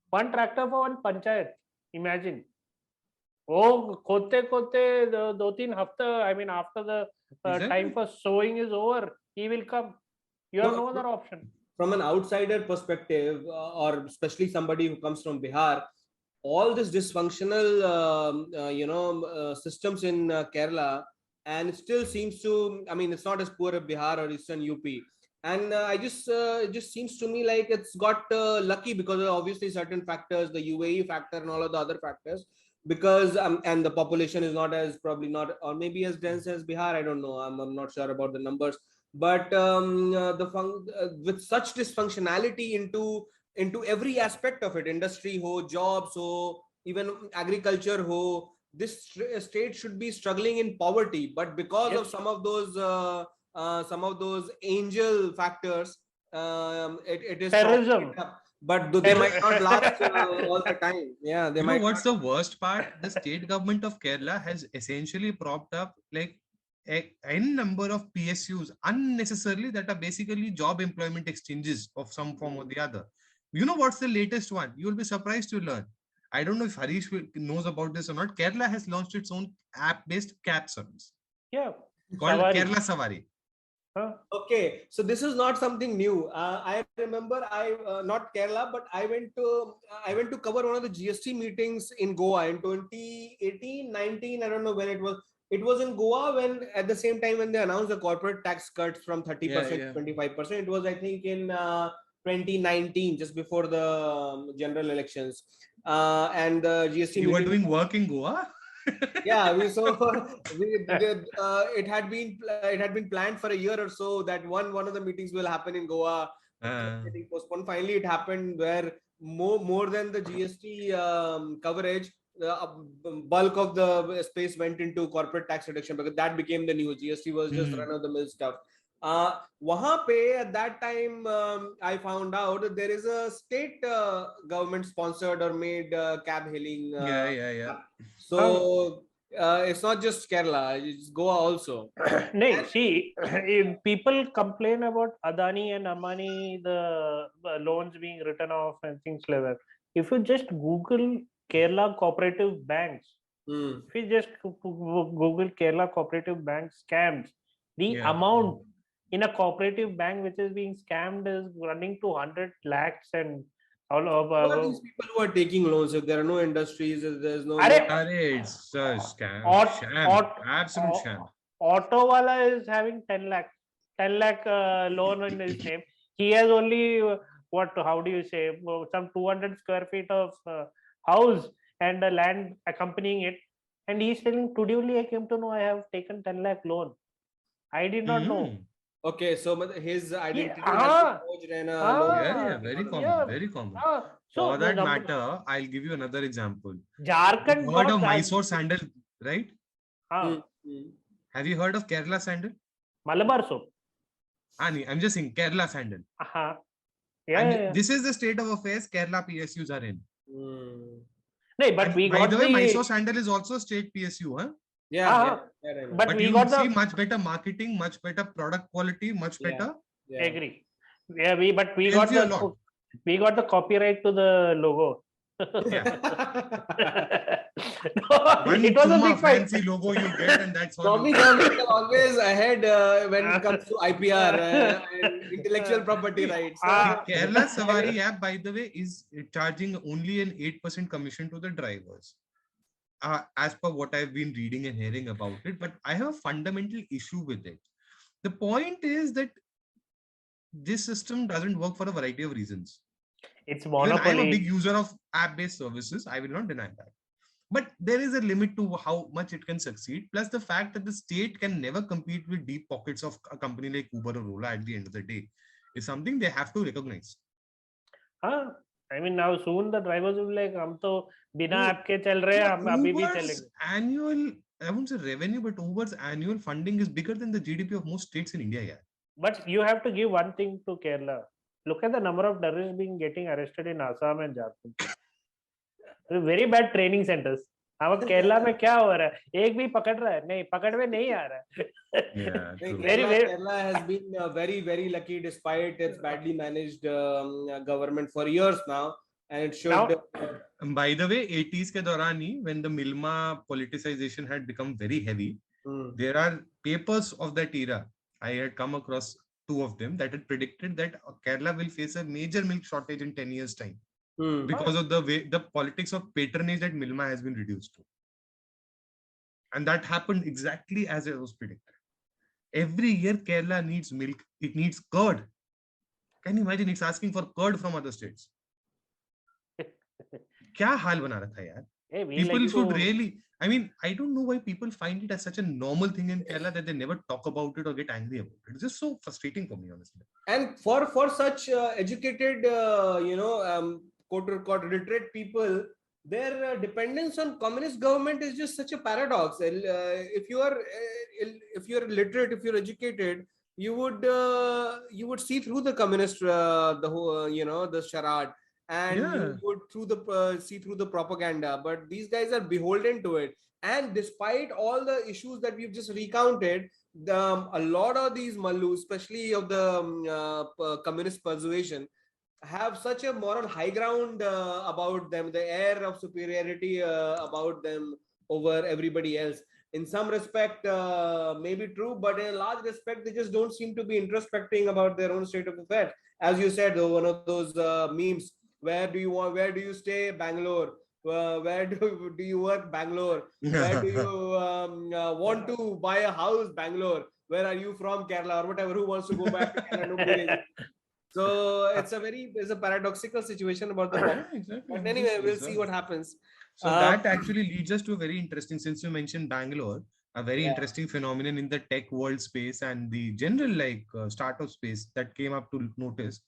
one tractor for one panchayat. Imagine. Oh, खोदते 2-3 हफ्ते. I mean, after the Exactly. time for sowing is over, he will come. You have no other option. From an outsider perspective, or especially somebody who comes from Bihar, all this dysfunctional, systems in Kerala, and it still seems to, I mean, it's not as poor as Bihar or Eastern UP. And it just seems to me like it's got lucky because of obviously certain factors, the UAE factor and all of the other factors, because and the population is not as probably not, or maybe as dense as Bihar. I don't know. I'm not sure about the numbers, but with such dysfunctionality into every aspect of it, industry ho, jobs ho, even agriculture ho, this state should be struggling in poverty, but because of some of those angel factors, it is terrorism. But they might not last all the time. Yeah, they might. What's the worst part? The state government of Kerala has essentially propped up like n number of PSUs unnecessarily that are basically job employment exchanges of some form or the other. You know what's the latest one? You'll be surprised to learn. I don't know if Harish knows about this or not. Kerala has launched its own app-based cab service. Yeah. Called Savari. Kerala Savari. Okay, so this is not something new. I remember not Kerala, but I went to cover one of the GST meetings in Goa in 2018, 19. I don't know when it was. It was in Goa when at the same time when they announced the corporate tax cuts from 30% to 25%. It was, I think, in 2019, just before the general elections. And the GST. You were doing work in Goa? Yeah, it had been planned for a year or so that one of the meetings will happen in Goa. Getting postponed. Finally, it happened where more than the GST coverage, the bulk of the space went into corporate tax reduction because that became the new GST was just run of the mill stuff. Wahan pe at that time I found out that there is a state government sponsored or made cab hailing. So it's not just Kerala, it's Goa also. No, see, if people complain about Adani and Ambani, the loans being written off and things like that. If you just Google Kerala cooperative banks, if you just Google Kerala cooperative bank scams, the amount in a cooperative bank which is being scammed is running to 100 lakhs and all of. Who are these people who are taking loans? If there are no industries, if there's no. It's a scam. Absolute sham. Auto wala is having 10 lakh loan in his name. He has only how do you say, some 200 square feet of house and a land accompanying it, and he's telling today only I came to know I have taken 10 lakh loan. I did not know. Okay, so his identity has been forged and very common, very common. So for that matter, I'll give you another example. Jharkhand. You heard of Mysore sandal, right? Have you heard of Kerala sandal? Malabar soap. I'm just saying Kerala sandal. This is the state of affairs Kerala PSUs are in. No, but by the way, Mysore sandal is also state PSU, huh? But we you got see much better marketing, much better product quality, much better. Agree. Yeah, we got the copyright to the logo. Yeah. No, One it was a chumma big fight. fancy logo you get, and that's all. Swami You government are always ahead when it comes to IPR and intellectual property rights. The Kerala Savari app, by the way, is charging only an 8% commission to the drivers. As per what I've been reading and hearing about it, but I have a fundamental issue with it. The point is that this system doesn't work for a variety of reasons. It's Even I'm a big monopoly. user of app-based services. I will not deny that. But there is a limit to how much it can succeed. Plus the fact that the state can never compete with deep pockets of a company like Uber or Ola at the end of the day is something they have to recognize. हाँ, I mean now soon the drivers will be like हम तो बिना No, app के चल रहे हैं, हम अभी भी Uber's चलेंगे. annual, I won't say revenue, but Uber's annual funding is bigger than the GDP of most states in India. Yeah. But you have to give one thing to Kerala. Look at the number of terrorists being getting arrested in Assam and Jharkhand. Very bad training centers. अब केरला में क्या हो रहा है? एक भी पकड़ रहा है? नहीं, पकड़ में नहीं आ रहा है. Yeah, true. Kerala has been very, very lucky despite its badly managed government for years now, and it should. Now, By the way, 80s ke dauran hi, when the Milma politicization had become very heavy, there are papers of that era. I had come across 2 of them that had predicted that Kerala will face a major milk shortage in 10 years' time because of the way the politics of patronage that Milma has been reduced to. And that happened exactly as it was predicted. Every year, Kerala needs milk. It needs curd. Can you imagine? It's asking for curd from other states. क्या हाल बना रखा है यार? hey, we People like should to, really, I mean, I don't know why people find it as such a normal thing in Kerala that they never talk about it or get angry about it. It's just so frustrating for me, honestly. And for such educated, quote unquote literate people, their dependence on communist government is just such a paradox. If you are literate, if you're educated, you would see through the communist the whole the charade, and you would see through the propaganda. But these guys are beholden to it, and despite all the issues that we've just recounted, a lot of these Mallus, especially of the communist persuasion, have such a moral high ground about them, the air of superiority about them over everybody else. In some respect, maybe true, but in a large respect, they just don't seem to be introspecting about their own state of affairs. As you said, one of those memes: where do you stay? Bangalore. Where do you work? Bangalore. Where do you want to buy a house? Bangalore. Where are you from? Kerala or whatever. Who wants to go back to Kerala? Nobody. So it's a paradoxical situation about the problem. Exactly. But anyway, we'll see what happens. So that actually leads us to a very interesting, since you mentioned Bangalore, a very interesting phenomenon in the tech world space and the general startup space that came up to notice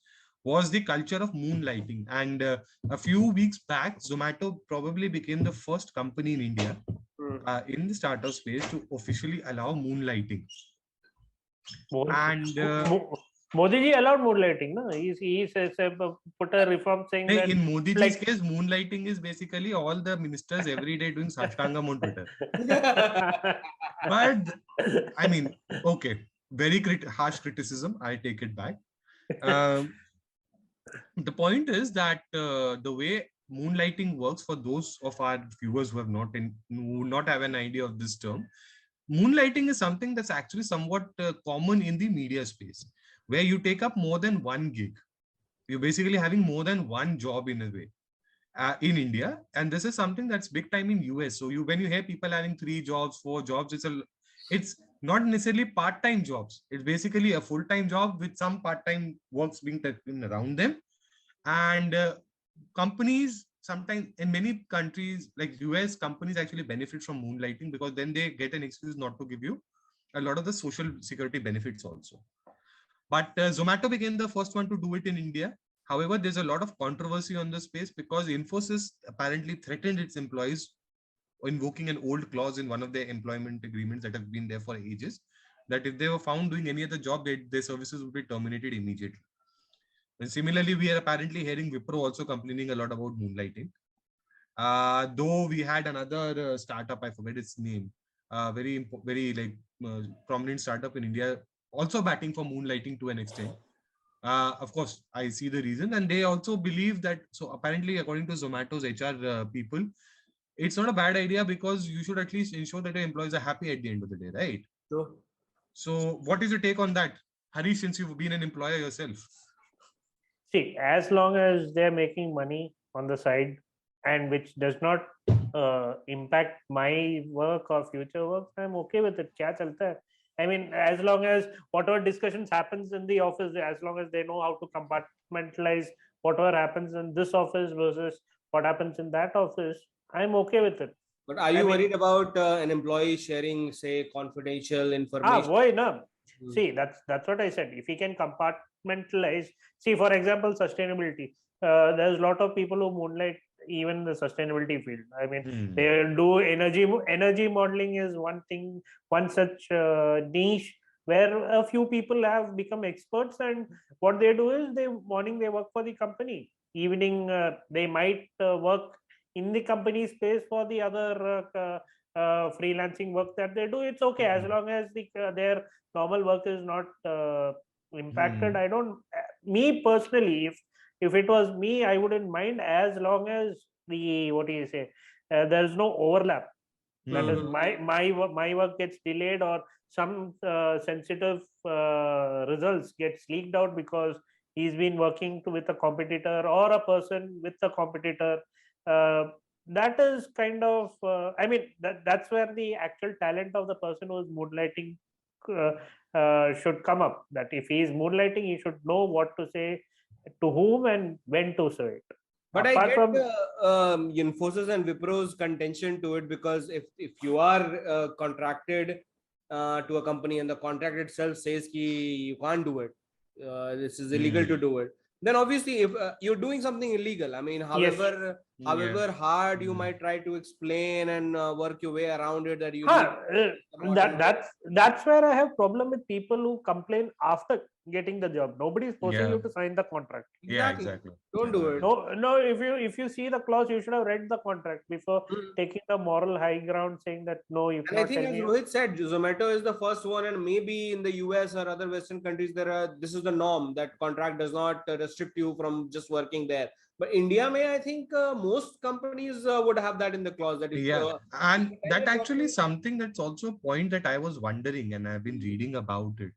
was the culture of moonlighting. And a few weeks back, Zomato probably became the first company in India in the startup space to officially allow moonlighting. And Modi ji allowed moonlighting, no? He says put a reform saying that in Modi ji's case, moonlighting is basically all the ministers every day doing Sashtangam on Twitter. But I mean, okay, very harsh criticism. I take it back. The point is that the way moonlighting works, for those of our viewers who not have an idea of this term, moonlighting is something that's actually somewhat common in the media space, where you take up more than one gig. You're basically having more than one job in a way in India, and this is something that's big time in US. So when you hear people having 3 jobs, 4 jobs, it's not necessarily part-time jobs. It's basically a full-time job with some part-time works being taken around them. And companies, sometimes in many countries like US, companies actually benefit from moonlighting because then they get an excuse not to give you a lot of the social security benefits also. But Zomato became the first one to do it in India. However, there's a lot of controversy on the space because Infosys apparently threatened its employees, invoking an old clause in one of their employment agreements that have been there for ages, that if they were found doing any other job, their services would be terminated immediately. And similarly, we are apparently hearing Wipro also complaining a lot about moonlighting. Though we had another startup, I forget its name, very prominent startup in India, also batting for moonlighting to an extent. Of course, I see the reason, and they also believe that. So apparently, according to Zomato's HR people, it's not a bad idea because you should at least ensure that your employees are happy at the end of the day, right? True. So, what is your take on that, Harish? Since you've been an employer yourself. See, as long as they're making money on the side and which does not impact my work or future work, I'm okay with it. Kya chalta hai? I mean, as long as whatever discussions happens in the office, as long as they know how to compartmentalize whatever happens in this office versus what happens in that office, I'm okay with it. But are you worried about an employee sharing, say, confidential information? Why not? See, that's what I said. If he can compartmentalize, see, for example, sustainability. There's a lot of people who moonlight even the sustainability field. I mean, they do energy modeling is one thing, one such niche where a few people have become experts, and what they do is morning they work for the company, evening they might work in the company space for the other freelancing work that they do. It's okay as long as their normal work is not impacted. I don't, me personally, if it was me, I wouldn't mind as long as the, what do you say, there's no overlap. That is, my work gets delayed or some sensitive results gets leaked out because he's been working with a competitor or a person with a competitor. That is kind of I mean, that's where the actual talent of the person who is moonlighting should come up. That if he is moonlighting, he should know what to say to whom and when to say it. But Apart I get from Infosys and Wipro's contention to it, because if you are contracted to a company and the contract itself says ki you can't do it, this is illegal to do it, then obviously if you're doing something illegal, I mean, however hard you might try to explain and work your way around it, that you need that's where I have problem with people who complain after getting the job. Nobody is forcing you to sign the contract. Exactly. Don't do it. No, if you see the clause, you should have read the contract before taking the moral high ground saying that no, you cannot. And I think, as Rohit said, Zomato is the first one, and maybe in the US or other Western countries, this is the norm, that contract does not restrict you from just working there. But India, I think most companies would have that in the clause. That and that actually is something that's also a point that I was wondering, and I've been reading about it.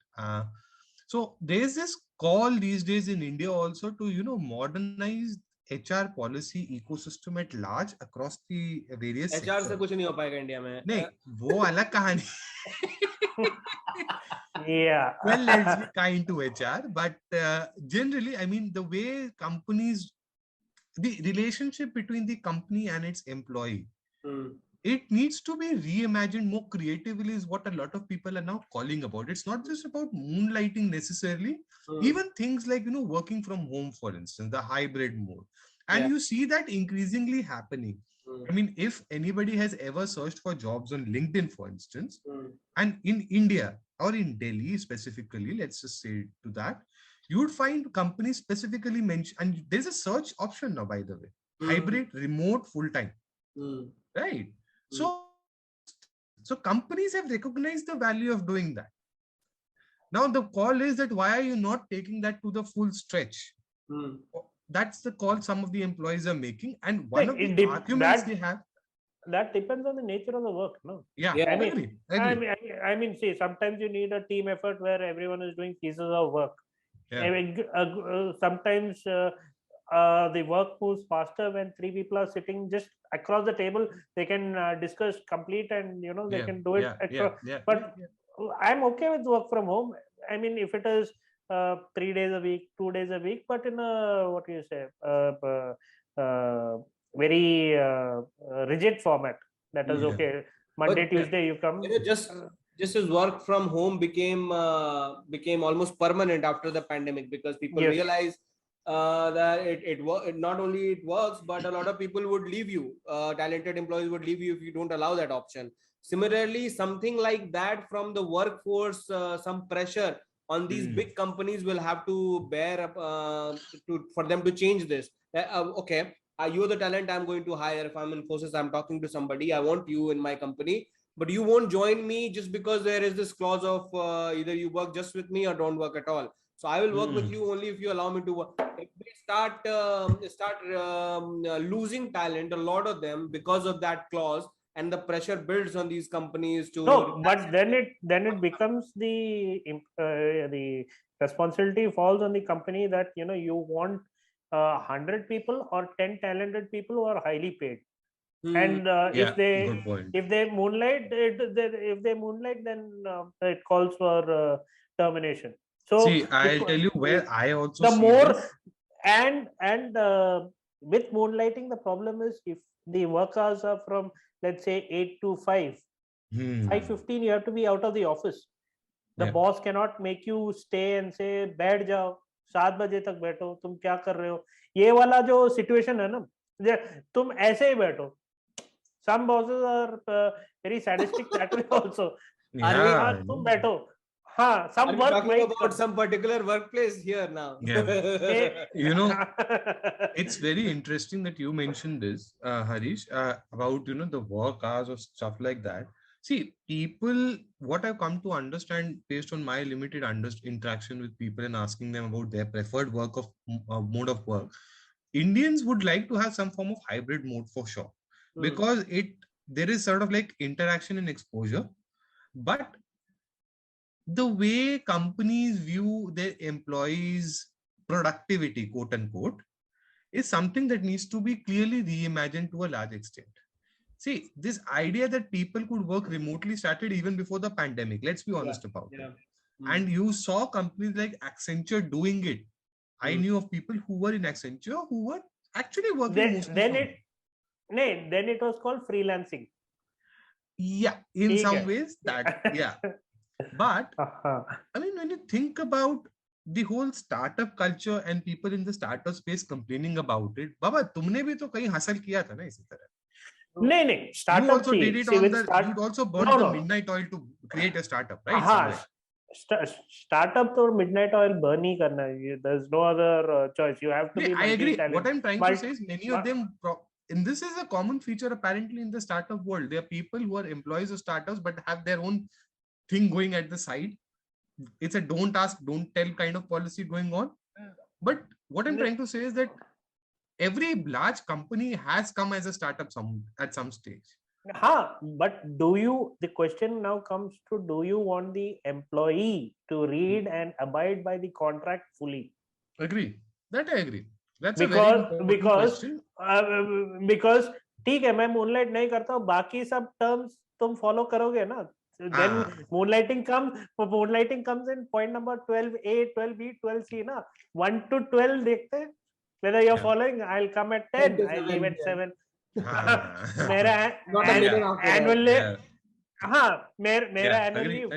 So there's this call these days in India also to modernize HR policy ecosystem at large across the various HR sectors. से कुछ नहीं हो पाएगा India में. नहीं, वो अलग कहानी. Yeah. Well, let's be kind to HR, but generally, I mean, the way companies, the relationship between the company and its employee, it needs to be reimagined more creatively, is what a lot of people are now calling about. It's not just about moonlighting necessarily. Even things like working from home, for instance, the hybrid mode, and you see that increasingly happening. I mean, if anybody has ever searched for jobs on LinkedIn, for instance, and in India or in Delhi specifically, let's just say to that, you would find companies specifically mentioned, and there's a search option now, by the way, hybrid, remote, full-time, right? So companies have recognized the value of doing that. Now the call is that why are you not taking that to the full stretch? That's the call some of the employees are making, and one of the arguments they have. That depends on the nature of the work, no? Yeah, I agree. I mean, see, sometimes you need a team effort where everyone is doing pieces of work. I mean, sometimes the work moves faster when three people are sitting just across the table. They can discuss complete, and they can do it. But I'm okay with work from home. I mean, if it is 3 days a week, 2 days a week, but in a, what do you say, very rigid format, that is okay. Monday, Tuesday you come. Just as work from home became almost permanent after the pandemic, because people realized that it not only it works, but a lot of people would leave you. Talented employees would leave you if you don't allow that option. Similarly, something like that from the workforce, some pressure on these big companies will have to bear up for them to change this. Okay, you're the talent I'm going to hire. If I'm in Infosys, I'm talking to somebody, I want you in my company, but you won't join me just because there is this clause of either you work just with me or don't work at all. So I will work with you only if you allow me to work. If we start losing talent, a lot of them, because of that clause, and the pressure builds on these companies to No, but then it becomes the responsibility falls on the company that you want 100 people or 10 talented people who are highly paid. And Yeah, good point. if they moonlight if they moonlight, then it calls for termination. So See, I'll tell you where I also the see more this. and with moonlighting, the problem is if the work hours are from, let's say, 8 to 5, 5:15 you have to be out of the office. The Yeah. boss cannot make you stay and say बैठ जाओ 7 बजे तक बैठो, तुम क्या कर रहे हो, ये वाला जो सिचुएशन है ना, तुम ऐसे ही बैठो. Some bosses are very sadistic that way also. Yeah, तुम बैठो. हाँ, some Are we work talking might about some particular workplace here now? Yeah. You know, it's very interesting that you mentioned this, Harish, about the work hours or stuff like that. See, people, what I've come to understand based on my limited interaction with people and asking them about their preferred work of mode of work, Indians would like to have some form of hybrid mode for sure, because there is sort of like interaction and exposure, but the way companies view their employees' productivity, quote unquote, is something that needs to be clearly reimagined to a large extent. See, this idea that people could work remotely started even before the pandemic. Let's be honest about it. And you saw companies like Accenture doing it. I knew of people who were in Accenture who were actually working mostly then from it then it was called freelancing. Yeah, in some ways that, yeah. But I mean, when you think about the whole startup culture and people in the startup space complaining about it, Baba, तुमने भी तो कहीं हासिल किया था ना इसी तरह. नहीं, startup. You also did it on the. You also burned the midnight oil to create a startup, right? हाँ, startup तो midnight oil burn ही करना है. There's no other choice. You have to be. I agree. What I'm trying to say is many of them. And this is a common feature apparently in the startup world. There are people who are employees of startups but have their own thing going at the side. It's a don't ask, don't tell kind of policy going on. But what I'm trying to say is that every large company has come as a startup at some stage. But the question now comes to, do you want the employee to read and abide by the contract fully? Agree. That I agree. That's a very important question. Because ठीक है, मैं moonlight नहीं करता हूँ, बाकी सब terms तुम follow करोगे ना. Then moonlighting comes in point number 12A, 12B, 12C ना. 1 to 12 देखते हैं. Whether you're following, I'll come at 10, I'll leave at 7. मेरा annual leave, मेरा annual leave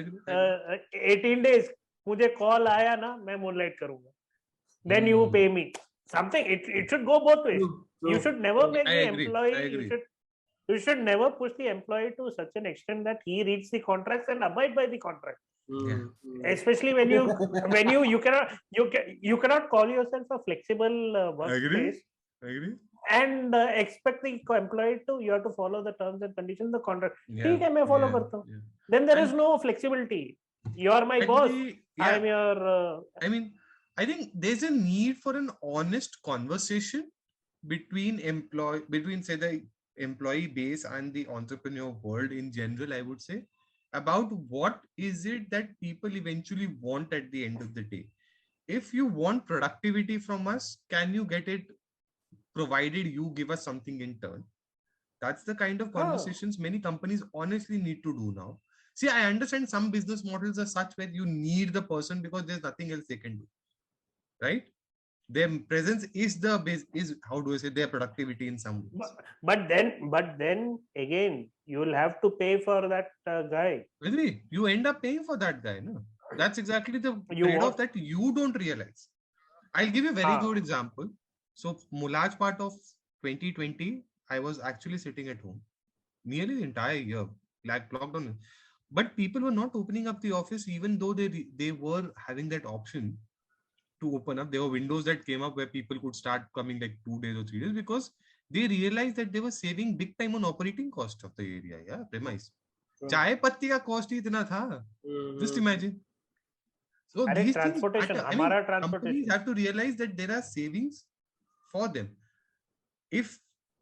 18 days, मुझे call आया ना, मैं moonlight करूँगा. Then you pay me something. It should go both ways. You should never make the employee. You should never push the employee to such an extent that he reads the contracts and abide by the contract. Especially when you cannot call yourself a flexible workplace. Agree. And expect the employee to, you have to follow the terms and conditions of the contract. ठीक है, मैं follow करता हूँ. Then there is no flexibility. You are my boss. I am your. I mean, I think there's a need for an honest conversation between say the employee base and the entrepreneur world in general, I would say, about what is it that people eventually want at the end of the day. If you want productivity from us, can you get it provided you give us something in turn? That's the kind of conversations many companies honestly need to do now. See, I understand some business models are such where you need the person because there's nothing else they can do, right? Their presence is how do I say, their productivity in some ways. But then again, you will have to pay for that guy. Really? You end up paying for that guy, no? That's exactly the trade-off that you don't realize. I'll give you a very good example. So, large part of 2020, I was actually sitting at home nearly the entire year, like lockdown. But people were not opening up the office, even though they were having that option to open up. There were windows that came up where people could start coming like 2 days or 3 days because they realized that they were saving big time on operating cost of the area, premise. Chai patti ka cost hi itna tha. Just imagine. So अरे these things transportation, matter. I हमारा mean, companies transportation. have to realize that there are savings for them if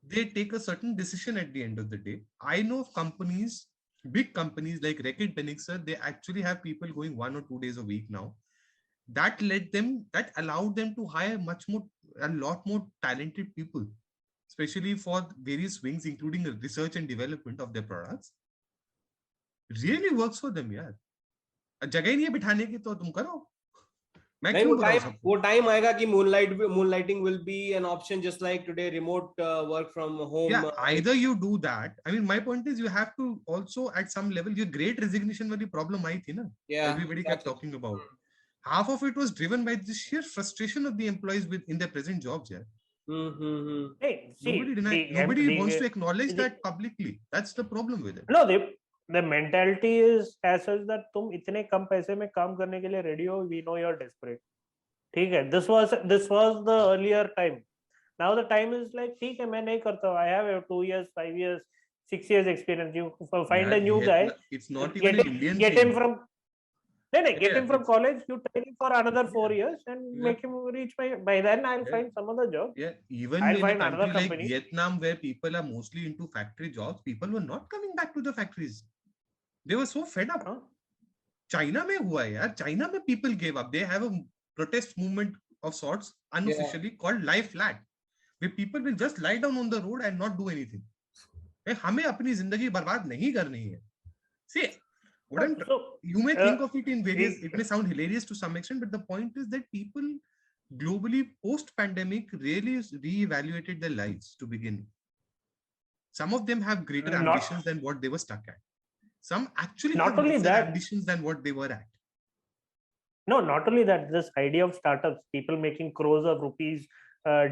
they take a certain decision at the end of the day. I know of companies, big companies like Reckitt Benexa, they actually have people going 1 or 2 days a week now. That allowed them to hire a lot more talented people, especially for various wings, including research and development of their products. Really works for them, यार. जगह ही नहीं है बिठाने की तो तुम करो. मैं नहीं, क्यों बुलाऊं सबको? वो टाइम आएगा कि moonlighting will be an option, just like today remote work from home. Yeah, either you do that. I mean, my point is you have to also at some level, your great resignation वाली problem आई थी ना. Yeah, Everybody kept exactly. talking about. Half of it was driven by the sheer frustration of the employees in their present jobs. Yeah. Hey, see, Nobody wants to acknowledge that publicly. That's the problem with it. No, the mentality is as such that तुम इतने कम पैसे में काम करने के लिए ready हो. We know you're desperate. ठीक है. This was the earlier time. Now the time is like, ठीक है, मैं नहीं करता हूँ. I have 2 years, 5 years, 6 years experience. You find a new guy. It's not even an Indian get thing. him from. Get him from college. You train him for another 4 years and make him reach by then I'll find some other job. Yeah, even I'll in a find country another like company. Vietnam, where people are mostly into factory jobs, people were not coming back to the factories. They were so fed up. China में हुआ है यार. China में people gave up. They have a protest movement of sorts, unofficially called Lie Flat, where people will just lie down on the road and not do anything. हमें अपनी जिंदगी बर्बाद नहीं करनी है. See, you may think of it in various, it may sound hilarious to some extent, but the point is that people globally post-pandemic really re-evaluated their lives to begin with. Some of them have greater ambitions than what they were stuck at. Some actually have lesser ambitions than what they were at. No, not only that, this idea of startups, people making crores of rupees,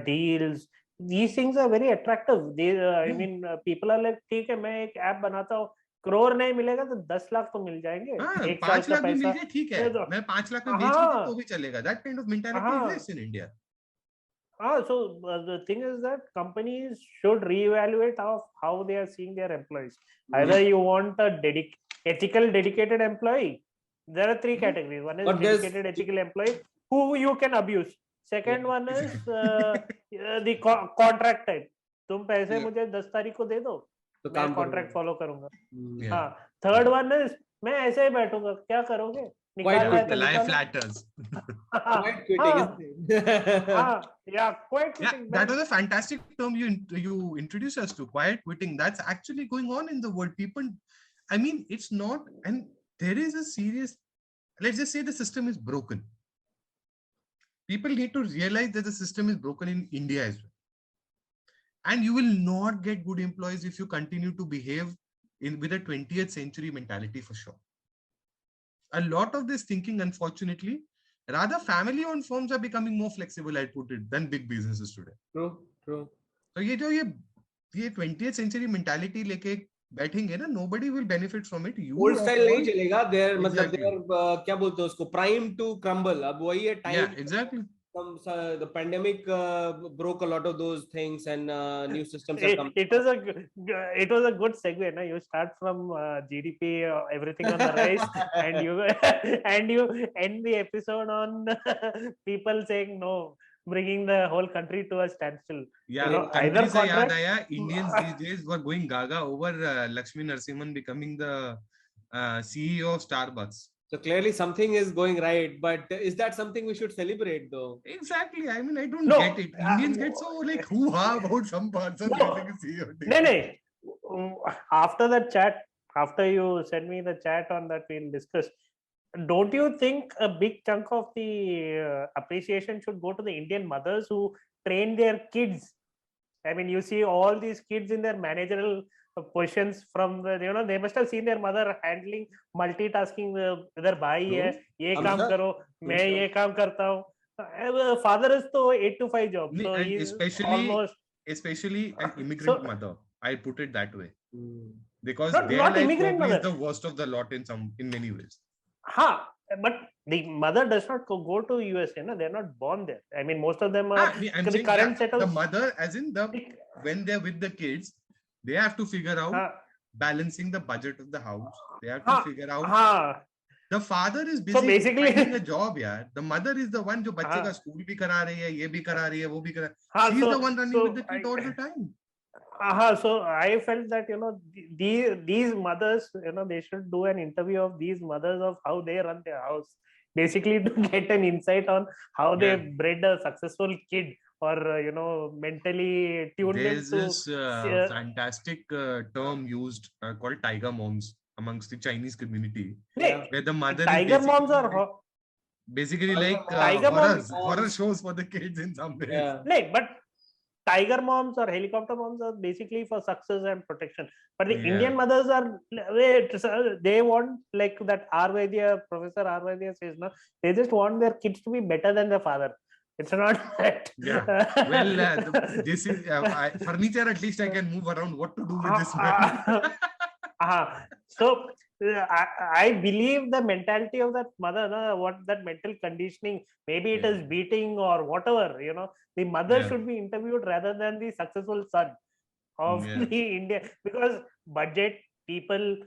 deals, these things are very attractive. I mean, people are like, ठीक है, मैं एक app बनाता हूँ, करोड़ नहीं मिलेगा तो 10 लाख तो मिल जाएंगे. 5 लाख भी मिल जाए, ठीक है, मैं 5 लाख में बेच भी दूं तो भी चलेगा. That kind of mentality exists in India. So the thing is that companies should reevaluate how they are seeing their employees. Either you want a ethical, dedicated employee. There are 3 categories. One is dedicated, ethical employee who you can abuse. Second one is the contract type. तुम पैसे मुझे 10 तारीख को दे दो, मैं contract follow करूंगा. हाँ. Third one is मैं ऐसे ही बैठूंगा, क्या करोगे? Quite flatters. Quite quitting. Quite quitting. That was a fantastic term you introduced us to, quiet quitting. That's actually going on in the world. People, I mean, it's not, and there is a serious, let's just say the system is broken. People need to realize that the system is broken in India as well. And you will not get good employees if you continue to behave with a 20th century mentality, for sure. A lot of this thinking, unfortunately, rather family-owned firms are becoming more flexible, I'd put it, than big businesses today. True. So ये 20th century mentality लेके बैठेंगे ना, nobody will benefit from it. Old style नहीं चलेगा. मतलब क्या बोलते हैं उसको, prime to crumble. अब वही है time. Yeah, exactly. The pandemic broke a lot of those things, and new systems have come. It was a good segue. No? You start from GDP, everything on the rise, and you end the episode on people saying no, bringing the whole country to a standstill. Yeah, either contract, Indians these days were going gaga over Lakshmi Narasimhan becoming the CEO of Starbucks. So clearly something is going right, but is that something we should celebrate though? Exactly. I mean, I don't get it. Indians get so like hoo-ha about some person getting a CEO. No. After that chat, after you send me the chat on that, we'll discuss. Don't you think a big chunk of the appreciation should go to the Indian mothers who train their kids? I mean, you see all these kids in their managerial positions from the, they must have seen their mother handling multitasking. इधर भाई है, ये काम करो, मैं ये काम करता हूँ. Father is तो 8 to 5 job. So especially an immigrant mother. I put it that way, because their not life immigrant probably mother is the worst of the lot in many ways. But the mother does not go to USA. No, they're not born there. I mean, most of them are the current set of the mother, as in when they're with the kids. They have to figure out balancing the budget of the house. They have to figure out The father is So busy basically- finding a job, यार. The mother is the one जो बच्चे का school भी करा रही है, ये भी करा रही है, वो भी करा. She's the one running with the kid all the time. So I felt that, you know, these mothers, you know, they should do an interview of these mothers of how they run their house, basically to get an insight on how they bred a successful kid, or you know, mentally tuned There's into. this fantastic term used called tiger moms amongst the Chinese community, where the mother Tiger is moms are basically like Tiger moms- horror shows for the kids in some ways. Yeah. but tiger moms or helicopter moms are basically for success and protection. But the Yeah. Indian mothers are, they want, like that Professor R. Vaidya says, no, they just want their kids to be better than their father. It's not that. Yeah. Well, this is furniture. At least I can move around. What to do with this man? So I believe the mentality of that mother, what that mental conditioning, maybe it is beating or whatever, you know, the mother should be interviewed rather than the successful son of the India, because budget, people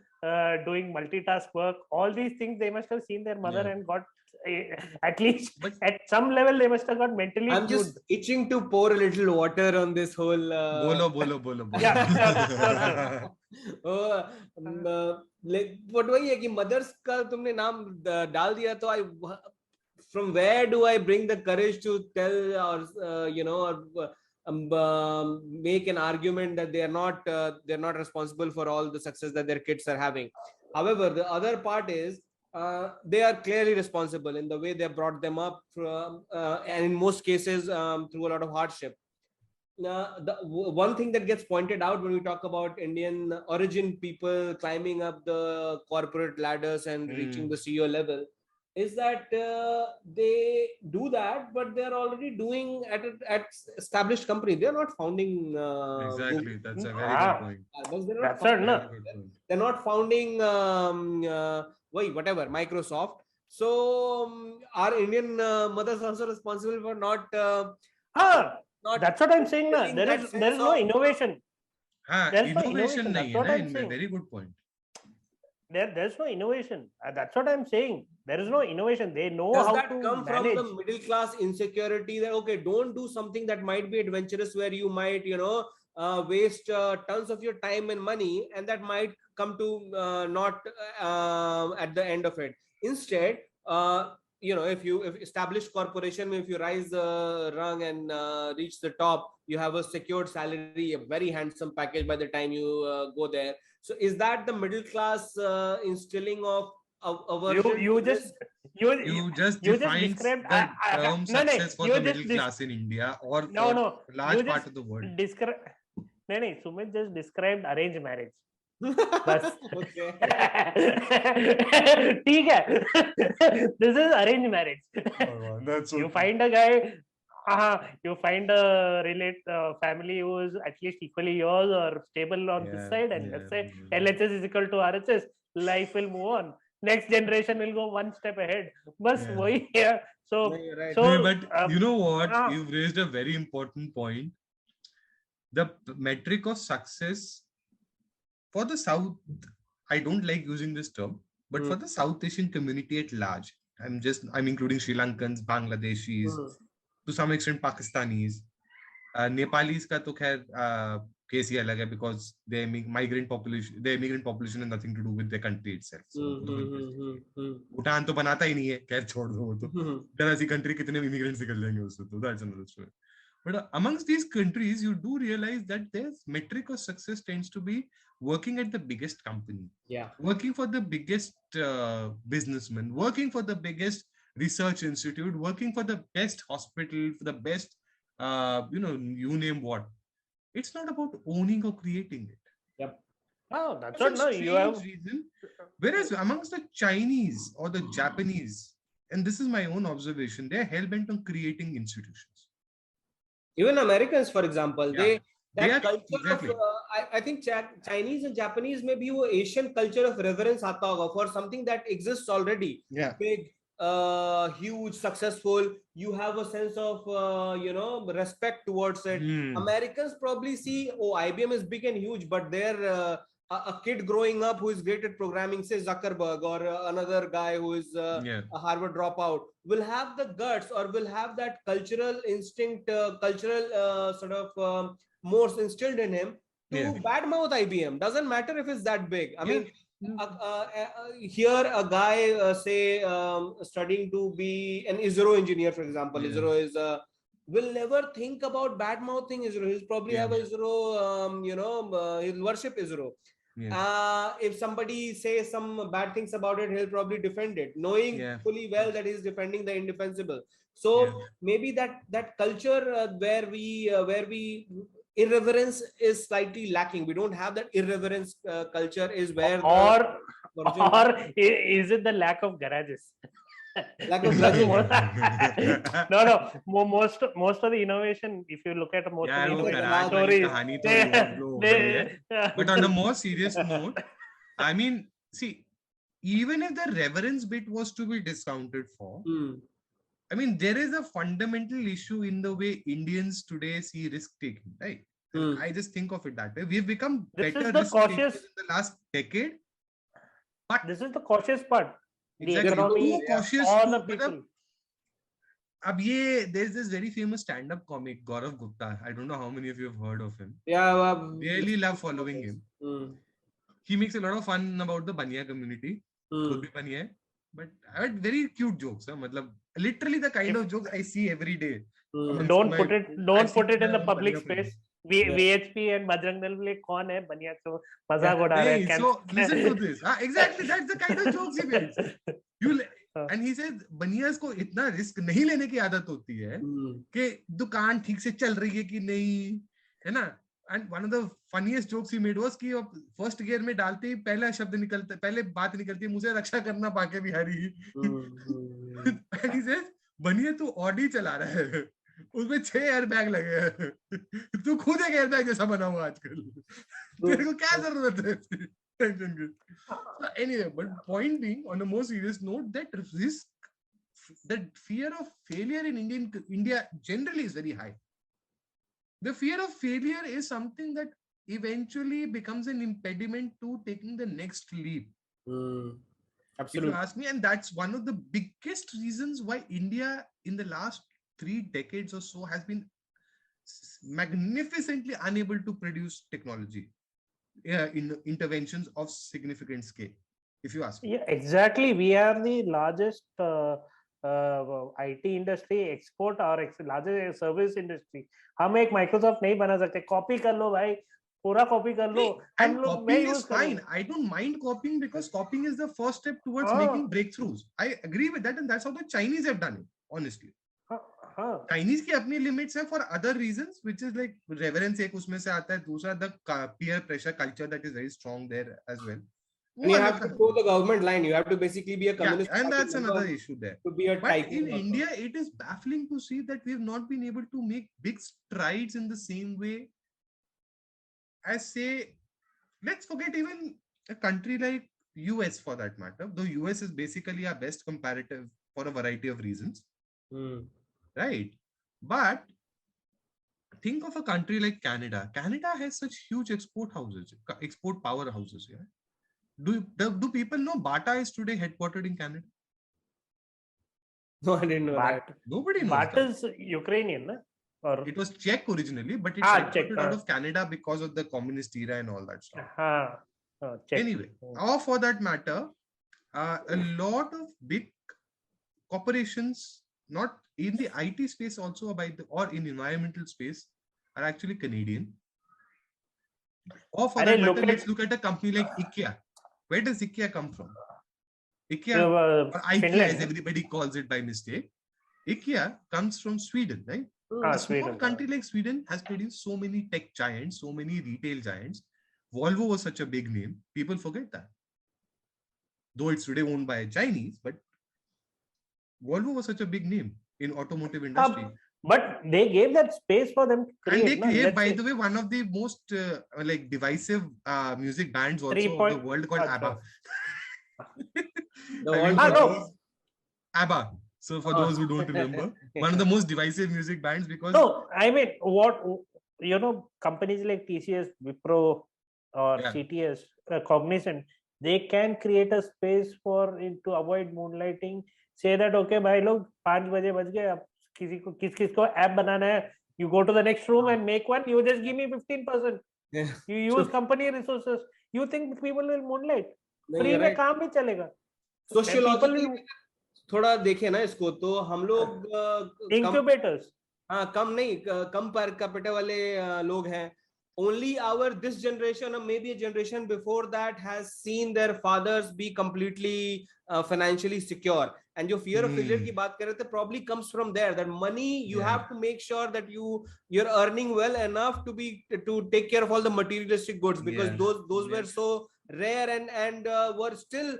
doing multitask work, all these things, they must have seen their mother and got at least at some level they must have got mentally I'm just itching to pour a little water on this whole bolo. Yeah. like what वही है कि mothers का तुमने नाम डाल दिया, तो I from where do I bring the courage to tell, or you know, or make an argument that they're not responsible for all the success that their kids are having. However, the other part is they are clearly responsible in the way they brought them up, and in most cases through a lot of hardship. The one thing that gets pointed out when we talk about Indian origin people climbing up the corporate ladders and reaching the CEO level is that they do that, but they're already doing at established company. They're not founding exactly. That's a very good point. They're not founding whatever Microsoft. So our Indian mothers are also responsible for not that's what I'm saying. There is no innovation. Innovation That's what I'm saying. Very good point. There's no innovation. That's what I'm saying. There is no innovation. They know Does how that to come manage. from the middle class insecurity that, okay, don't do something that might be adventurous, where you might, you know, waste tons of your time and money, and that might come to not at the end of it. Instead, you know, if establish corporation, if you rise the rung and reach the top, you have a secured salary, a very handsome package by the time you go there. So is that the middle class instilling of you just defined the term success for the middle class in India or for large part of the world. Sumit just described arranged marriage. बस ठीक है. This is arranged marriage. You find a guy, you find a family who is at least equally yours or stable on this side, and let's say LHS is equal to RHS, life will move on. Next generation will go one step ahead. Bas wahi hai. So, but you know what? You've raised a very important point. The metric of success for the South, I don't like using this term, but for the South Asian community at large, I'm including Sri Lankans, Bangladeshis, to some extent Pakistanis, Nepalis ka to khair case hi alag hai, because their immigrant population has nothing to do with their country itself. So, Bhutan to banata hi nahi hai, khair chhod do wo to. There is country kitne immigrants nikal jayenge usse to, that's another story. But amongst these countries, you do realize that their metric of success tends to be working at the biggest company, working for the biggest businessman, working for the biggest research institute, working for the best hospital, for the best, you name what. It's not about owning or creating it. Yep. Oh, that's what no, you have. Reason. Whereas amongst the Chinese or the Japanese, and this is my own observation, they're hell-bent on creating institutions. Even Americans, for example, they are culture exactly. Of I think Chinese and Japanese may be wo Asian culture of reverence aata hoga for something that exists already. Big, huge, successful. You have a sense of respect towards it. Americans probably see, oh, IBM is big and huge, but their a kid growing up who is great at programming, say Zuckerberg, or another guy who is Yeah. a Harvard dropout, will have the guts or will have that cultural instinct, cultural sort of more instilled in him to Yeah. badmouth IBM. Doesn't matter if it's that big. I Yeah. mean, here a guy say studying to be an ISRO engineer, for example. Yeah. ISRO is will never think about bad mouthing ISRO. He'll probably Yeah. have ISRO, he'll worship ISRO. Yeah. If somebody says some bad things about it, he'll probably defend it, knowing Yeah. fully well that he's defending the indefensible. So Yeah. maybe that culture where we irreverence is slightly lacking. We don't have that irreverence culture. Is where the origin- or is it the lack of garages? lack of Because grudging. most of the innovation, if you look at most यार of वो the garage innovation वाली stories, कहानी तो बहुत low हो गई है. But on a more serious note, I mean, see, even if the reverence bit was to be discounted for, I mean, there is a fundamental issue in the way Indians today see risk taking, right? I just think of it that way. We've become This better is the risk takers cautious- in the last decade. But this is the cautious part. The exactly, economy, वो cautious all too, the मतलब people. अब ये there's this very famous stand-up comic Gaurav Gupta. I don't know how many of you have heard of him. Yeah, Really love following him. He makes a lot of fun about the Baniya community. खुद भी बनिया है, but very cute jokes. मतलब literally the kind of jokes I see every day. Don't put it in the public Baniya space. friends. VHP and Bajrang Dal will कौन है बनिया को मजाक उड़ा रहे हैं. So listen to this. Exactly, that's the kind of jokes he makes. And he says बनियास को इतना रिस्क नहीं लेने की आदत होती है कि दुकान ठीक से चल रही है कि नहीं, है ना. And one of the funniest jokes he made was कि फर्स्ट गियर में डालते ही पहला शब्द निकलता, पहले बात निकलती है, मुझे रक्षा करना पाके बिहारी. And he says बनिया तू ऑडी चला रहा है, उसमें 6 एयर बैग लगे हैं, तू खुद एक एयर बैग जैसा बना हुआ आजकल, तेरे को क्या जरूरत है टेंशन की. So anyway, but point being, on a more serious note, that risk, that fear of failure in India generally is very high. The fear of failure is something that eventually becomes an impediment to taking the next leap. Absolutely. If you ask me, and that's one of the biggest reasons why India in the last 3 decades or so has been magnificently unable to produce technology in interventions of significant scale, if you ask me. Yeah, exactly. We are the largest IT industry, export और largest service industry. हम एक Microsoft नहीं बना सकते. Copy कर लो भाई, पूरा copy कर लो. And copying is fine. I don't mind copying because copying is the first step towards making breakthroughs. I agree with that, and that's how the Chinese have done it, honestly. Chinese की अपनी limits है for other reasons, which is like reverence एक उसमें से आता है, दूसरा the peer pressure culture that is very strong there as well. And you have to go the government line. You have to basically be a communist. Yeah, and that's another issue there. To be a but in India, it is baffling to see that we have not been able to make big strides in the same way as, say, let's forget even a country like US for that matter. Though US is basically our best comparative for a variety of reasons. Right? But think of a country like Canada. Canada has such huge export powerhouses. Yeah. Do people know Bata is today headquartered in Canada? No, I didn't know that. Nobody knows. Bata is Ukrainian, na? Or it was Czech originally, but it's headquartered out of Canada because of the communist era and all that stuff. Anyway, or for that matter, a lot of big corporations, not in the IT space also, or in environmental space, are actually Canadian. Or for that matter, let's look at a company like IKEA. Where does IKEA come from? IKEA, or IKEA Finland, as everybody calls it by mistake. IKEA comes from Sweden, right? A small country like Sweden has produced so many tech giants, so many retail giants. Volvo was such a big name. People forget that. Though it's today owned by Chinese, but Volvo was such a big name in automotive industry. But they gave that space for them to create. And they create, by the way, one of the most divisive music bands also of the world called ABBA. ABBA. So for those who don't remember, one of the most divisive music bands because... No, I mean, companies like TCS, Wipro, or Yeah. CTS, Cognizant, they can create a space for to avoid moonlighting. Say that okay, भाई लोग 5 बजे बज गए, अब किस को app बनाना है, you go to the next room and make one, you just give me 15%. Yeah. You use company resources. You think people will moonlight? नहीं, फ्री you're में right. काम भी चलेगा. People सोशियोलॉजिकली will थोड़ा देखे ना इसको, तो हम लोग कम, incubators. हाँ कम नहीं, कम पर कैपिटा वाले लोग हैं. Only our this generation or maybe a generation before that has seen their fathers be completely financially secure. And जो fear of failure की बात कर रहे थे, probably comes from there, that money you Yeah. have to make sure that you're earning well enough to take care of all the materialistic goods, because Yeah. those were so rare and were still,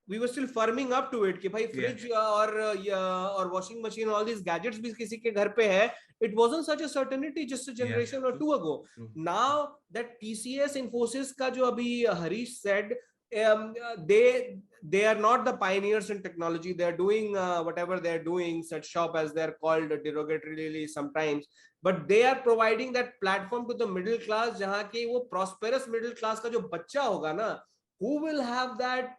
we were still firming up to it कि भाई fridge और washing machine, all these gadgets भी किसी के घर पे है. It wasn't such a certainty just a generation or two ago. Now that TCS Infosys का जो अभी Harish said, they are not the pioneers in technology. They are doing whatever they are doing, set shop as they are called derogatorily sometimes, but they are providing that platform to the middle class, जहाँ की वो prosperous middle class का जो बच्चा होगा ना, who will have that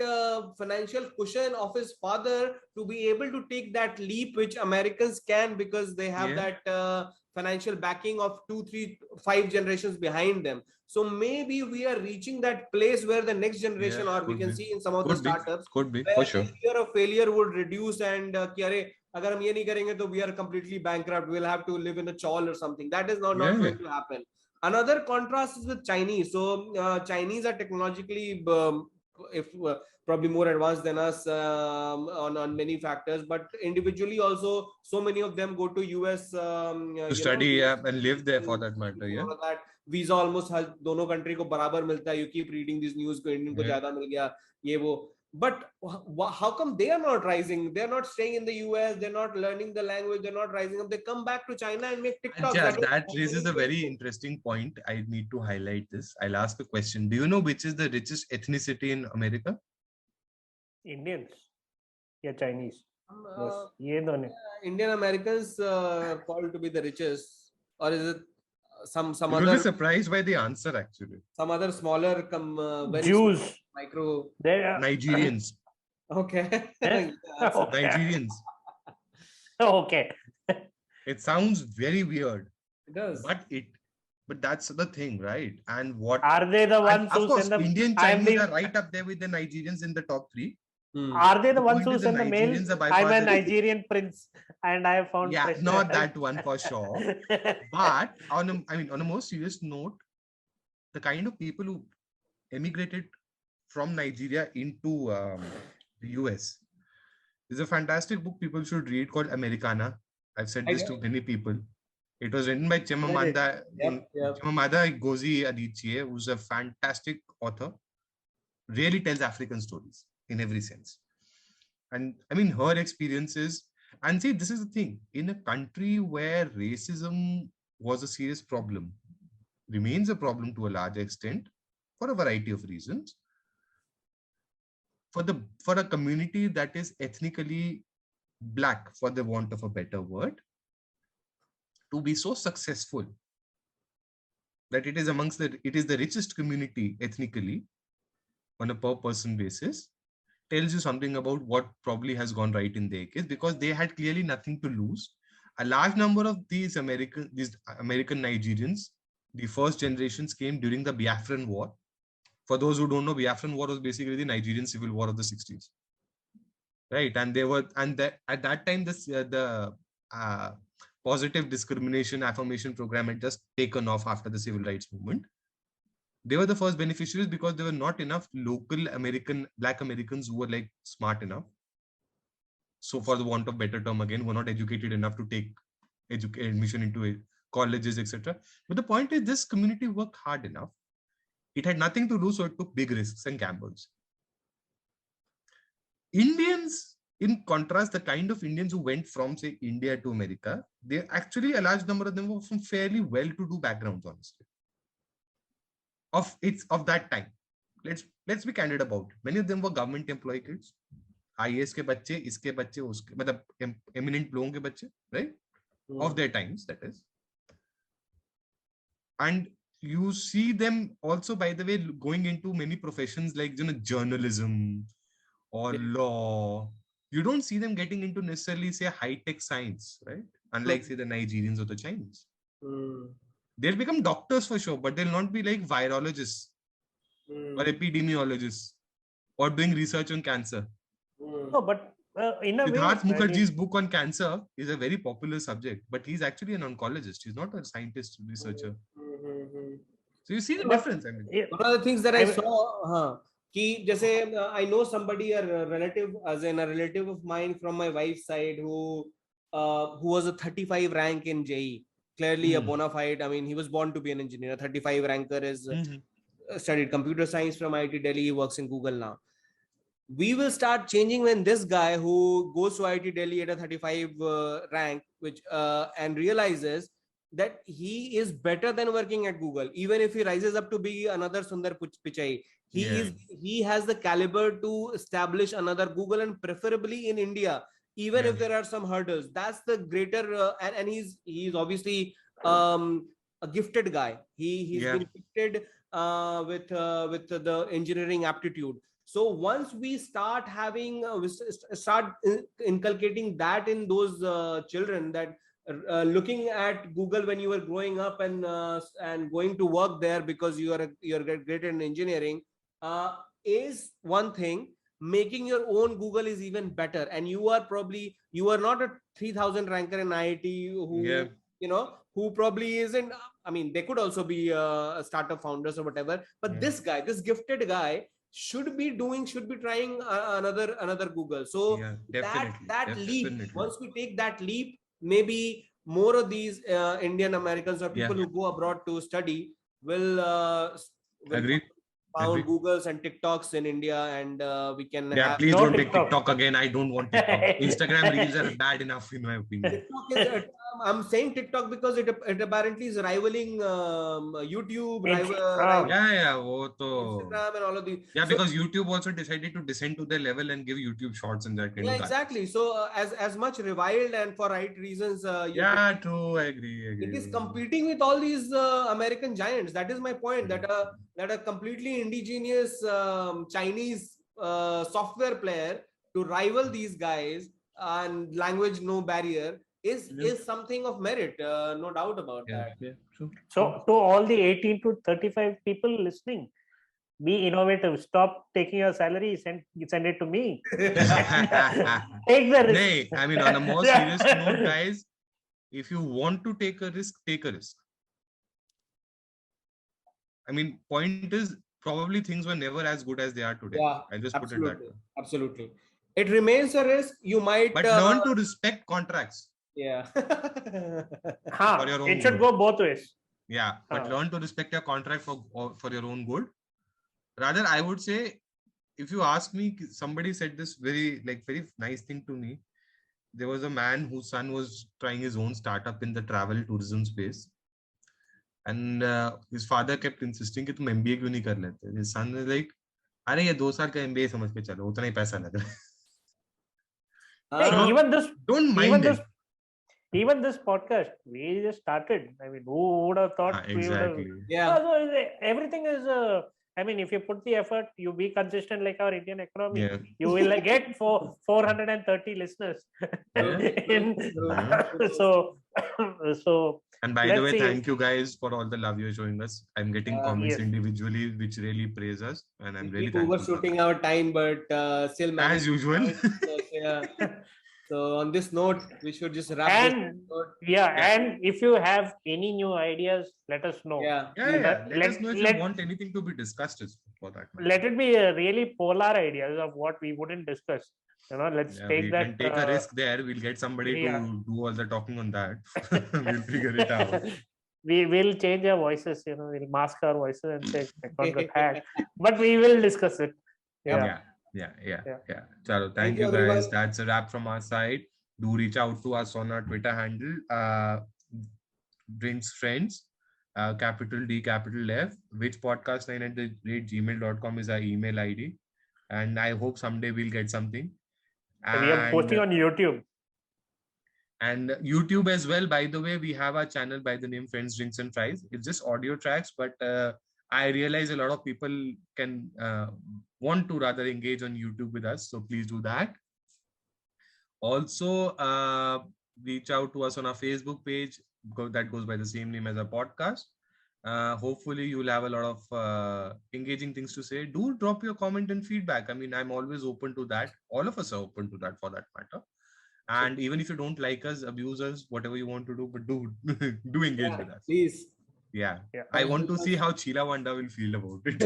financial cushion of his father to be able to take that leap, which Americans can, because they have that financial backing of 2, 3, 5 generations behind them. So maybe we are reaching that place where the next generation, or we can see in some of the startups, could be where for sure. the fear of failure would reduce, and कि अरे अगर हम ये नहीं करेंगे तो we are completely bankrupt, we'll have to live in a chawl or something. That is not going to happen. Another contrast is with Chinese. So Chinese are technologically probably more advanced than us on many factors, but individually also so many of them go to US to study and live there for that matter. Yeah, that visa almost has दोनों country को बराबर मिलता है. You keep reading these news को Indian को ज्यादा मिल गया ये वो. But how come they are not rising? They're not staying in the US. They're not learning the language. They're not rising up. They come back to China and make TikToks. yeah, that raises a very interesting point. I need to highlight this. I'll ask a question. Do you know which is the richest ethnicity in America? Indians या Chinese? बस ये दोनों. Indian Americans called to be the richest, or is it some You'll other? be surprised by the answer actually. Some other smaller very Jews. small, micro. Nigerians. Okay. Yeah, okay. Nigerians. Okay. It sounds very weird. It does. But that's the thing, right? And what Are they the ones of who course send the Indian Chinese are right up there with the Nigerians in the top 3. Are they the ones point who is the send the mail? Nigerians are by I'm far a the- Nigerian prince and I have found Yeah, fresh not oil. that one for sure. But on a more serious note, the kind of people who emigrated from Nigeria into the US. There's a fantastic book people should read called Americana. I've said this to many people. It was written by Chimamanda Ngozi Adichie, who's a fantastic author. Really tells African stories in every sense. And I mean, her experiences. And see, this is the thing. In a country where racism was a serious problem, remains a problem to a large extent, for a variety of reasons, for a community that is ethnically black, for the want of a better word, to be so successful that it is the richest community ethnically on a per person basis, tells you something about what probably has gone right in their case, because they had clearly nothing to lose. A large number of these American Nigerians, the first generations, came during the Biafran War. For those who don't know, Biafran War was basically the Nigerian civil war of the 60s. Right. And at that time, the positive discrimination affirmation program had just taken off after the civil rights movement. They were the first beneficiaries because there were not enough local Black Americans who were like smart enough. So for the want of better term, again, were not educated enough to take admission into colleges, etc. But the point is, this community worked hard enough. It had nothing to lose, so it took big risks and gambles. Indians, in contrast, the kind of Indians who went from, say, India to America, they actually, a large number of them were from fairly well-to-do backgrounds, honestly. Of that time. Let's be candid about it. Many of them were government employee kids. IAS के बच्चे, इसके बच्चे, उसके, मतलब eminent लोगों के बच्चे, right? Of their times, that is. And you see them also, by the way, going into many professions like journalism or law. You don't see them getting into necessarily say high-tech science, right? Unlike say the Nigerians or the Chinese. They'll become doctors for sure, but they'll not be like virologists or epidemiologists or doing research on cancer. No, but in a way, Siddharth Mukherjee's book on cancer is a very popular subject, but he's actually an oncologist. He's not a scientist researcher. So you see the difference. I mean, one of the things that I saw, कि जैसे I know somebody, a relative, as in a relative of mine from my wife's side, who was a 35 rank in JE. Clearly a bona fide. I mean, he was born to be an engineer. A 35 ranker is studied computer science from IIT Delhi. He works in Google now. We will start changing when this guy who goes to IIT Delhi at a 35 rank, which and realizes that he is better than working at Google, even if he rises up to be another Sundar Pichai. He has the caliber to establish another Google, and preferably in India, even if there are some hurdles. That's the greater and he's obviously a gifted guy. He's been gifted with the engineering aptitude. So once we start having start inculcating that in those children, that looking at Google when you were growing up and going to work there because you're great in engineering is one thing. Making your own Google is even better. And you are not a 3000 ranker in IIT who who probably isn't. I mean, they could also be startup founders or whatever, but this guy, this gifted guy, should be trying another Google. So that leap, once we take that leap, maybe more of these Indian Americans or people who go abroad to study will found Googles and TikToks in India, and we can please don't take TikTok again. I don't want TikTok. Instagram reels are bad enough in my opinion. TikTok is, I'm saying TikTok because it apparently is rivaling YouTube, Instagram and all of these. Because YouTube also decided to descend to their level and give YouTube shorts and that kind of exactly. So as much reviled and for right reasons. True. I agree. It is competing with all these American giants. That is my point. That a completely indigenous Chinese software player to rival these guys, and language no barrier is something of merit, no doubt about that. True. So to all the 18 to 35 people listening, be innovative. Stop taking your salary. Send it to me. Take the risk. I mean, on a more serious note, guys, if you want to take a risk, take a risk. I mean, point is, probably things were never as good as they are today. I just put it that way. Absolutely. It remains a risk. You might but learn to respect contracts. For your own it should go both ways. But learn to respect your contract for your own good. Rather, I would say, if you ask me, somebody said this very nice thing to me. There was a man whose son was trying his own startup in the travel tourism space. And his father kept insisting कि तुम MBA क्यों नहीं कर लेते? His son is like, अरे ये 2 साल का MBA समझ के चलो, उतना ही पैसा लग रहा है. Even this, don't mind it. Even this podcast, we just started. I mean, who would have thought? Exactly. So everything is. I mean, if you put the effort, you be consistent like our Indian economy, you will get 430 listeners. So. And by the way, thank you guys for all the love you're showing us. I'm getting comments individually, which really praise us, and I'm really thankful. Overshooting our time, but still as usual. So on this note, we should just wrap. And if you have any new ideas, let us know. Let us know if you want anything to be discussed for that. Let it be really polar ideas of what we wouldn't discuss. Let's take that. We can take a risk there. We'll get somebody to do all the talking on that. We'll figure it out. We will change our voices. We'll mask our voices and say on the tag. But we will discuss it. Yeah. Chalo, thank you guys. Everyone. That's a wrap from our side. Do reach out to us on our Twitter handle, Drinks Friends, capital D, capital F, which podcast9@gmail.com is our email ID. And I hope someday we'll get something. We are posting on YouTube. And YouTube as well. By the way, we have our channel by the name Friends, Drinks and Fries. It's just audio tracks, but I realize a lot of people can want to rather engage on YouTube with us. So please do that. Also, reach out to us on our Facebook page, that goes by the same name as our podcast. Hopefully, you'll have a lot of engaging things to say. Do drop your comment and feedback. I mean, I'm always open to that. All of us are open to that for that matter. And even if you don't like us, abuse us, whatever you want to do, but do do engage with us. Please. Yeah. Yeah. I want to see how Chila Wanda will feel about it.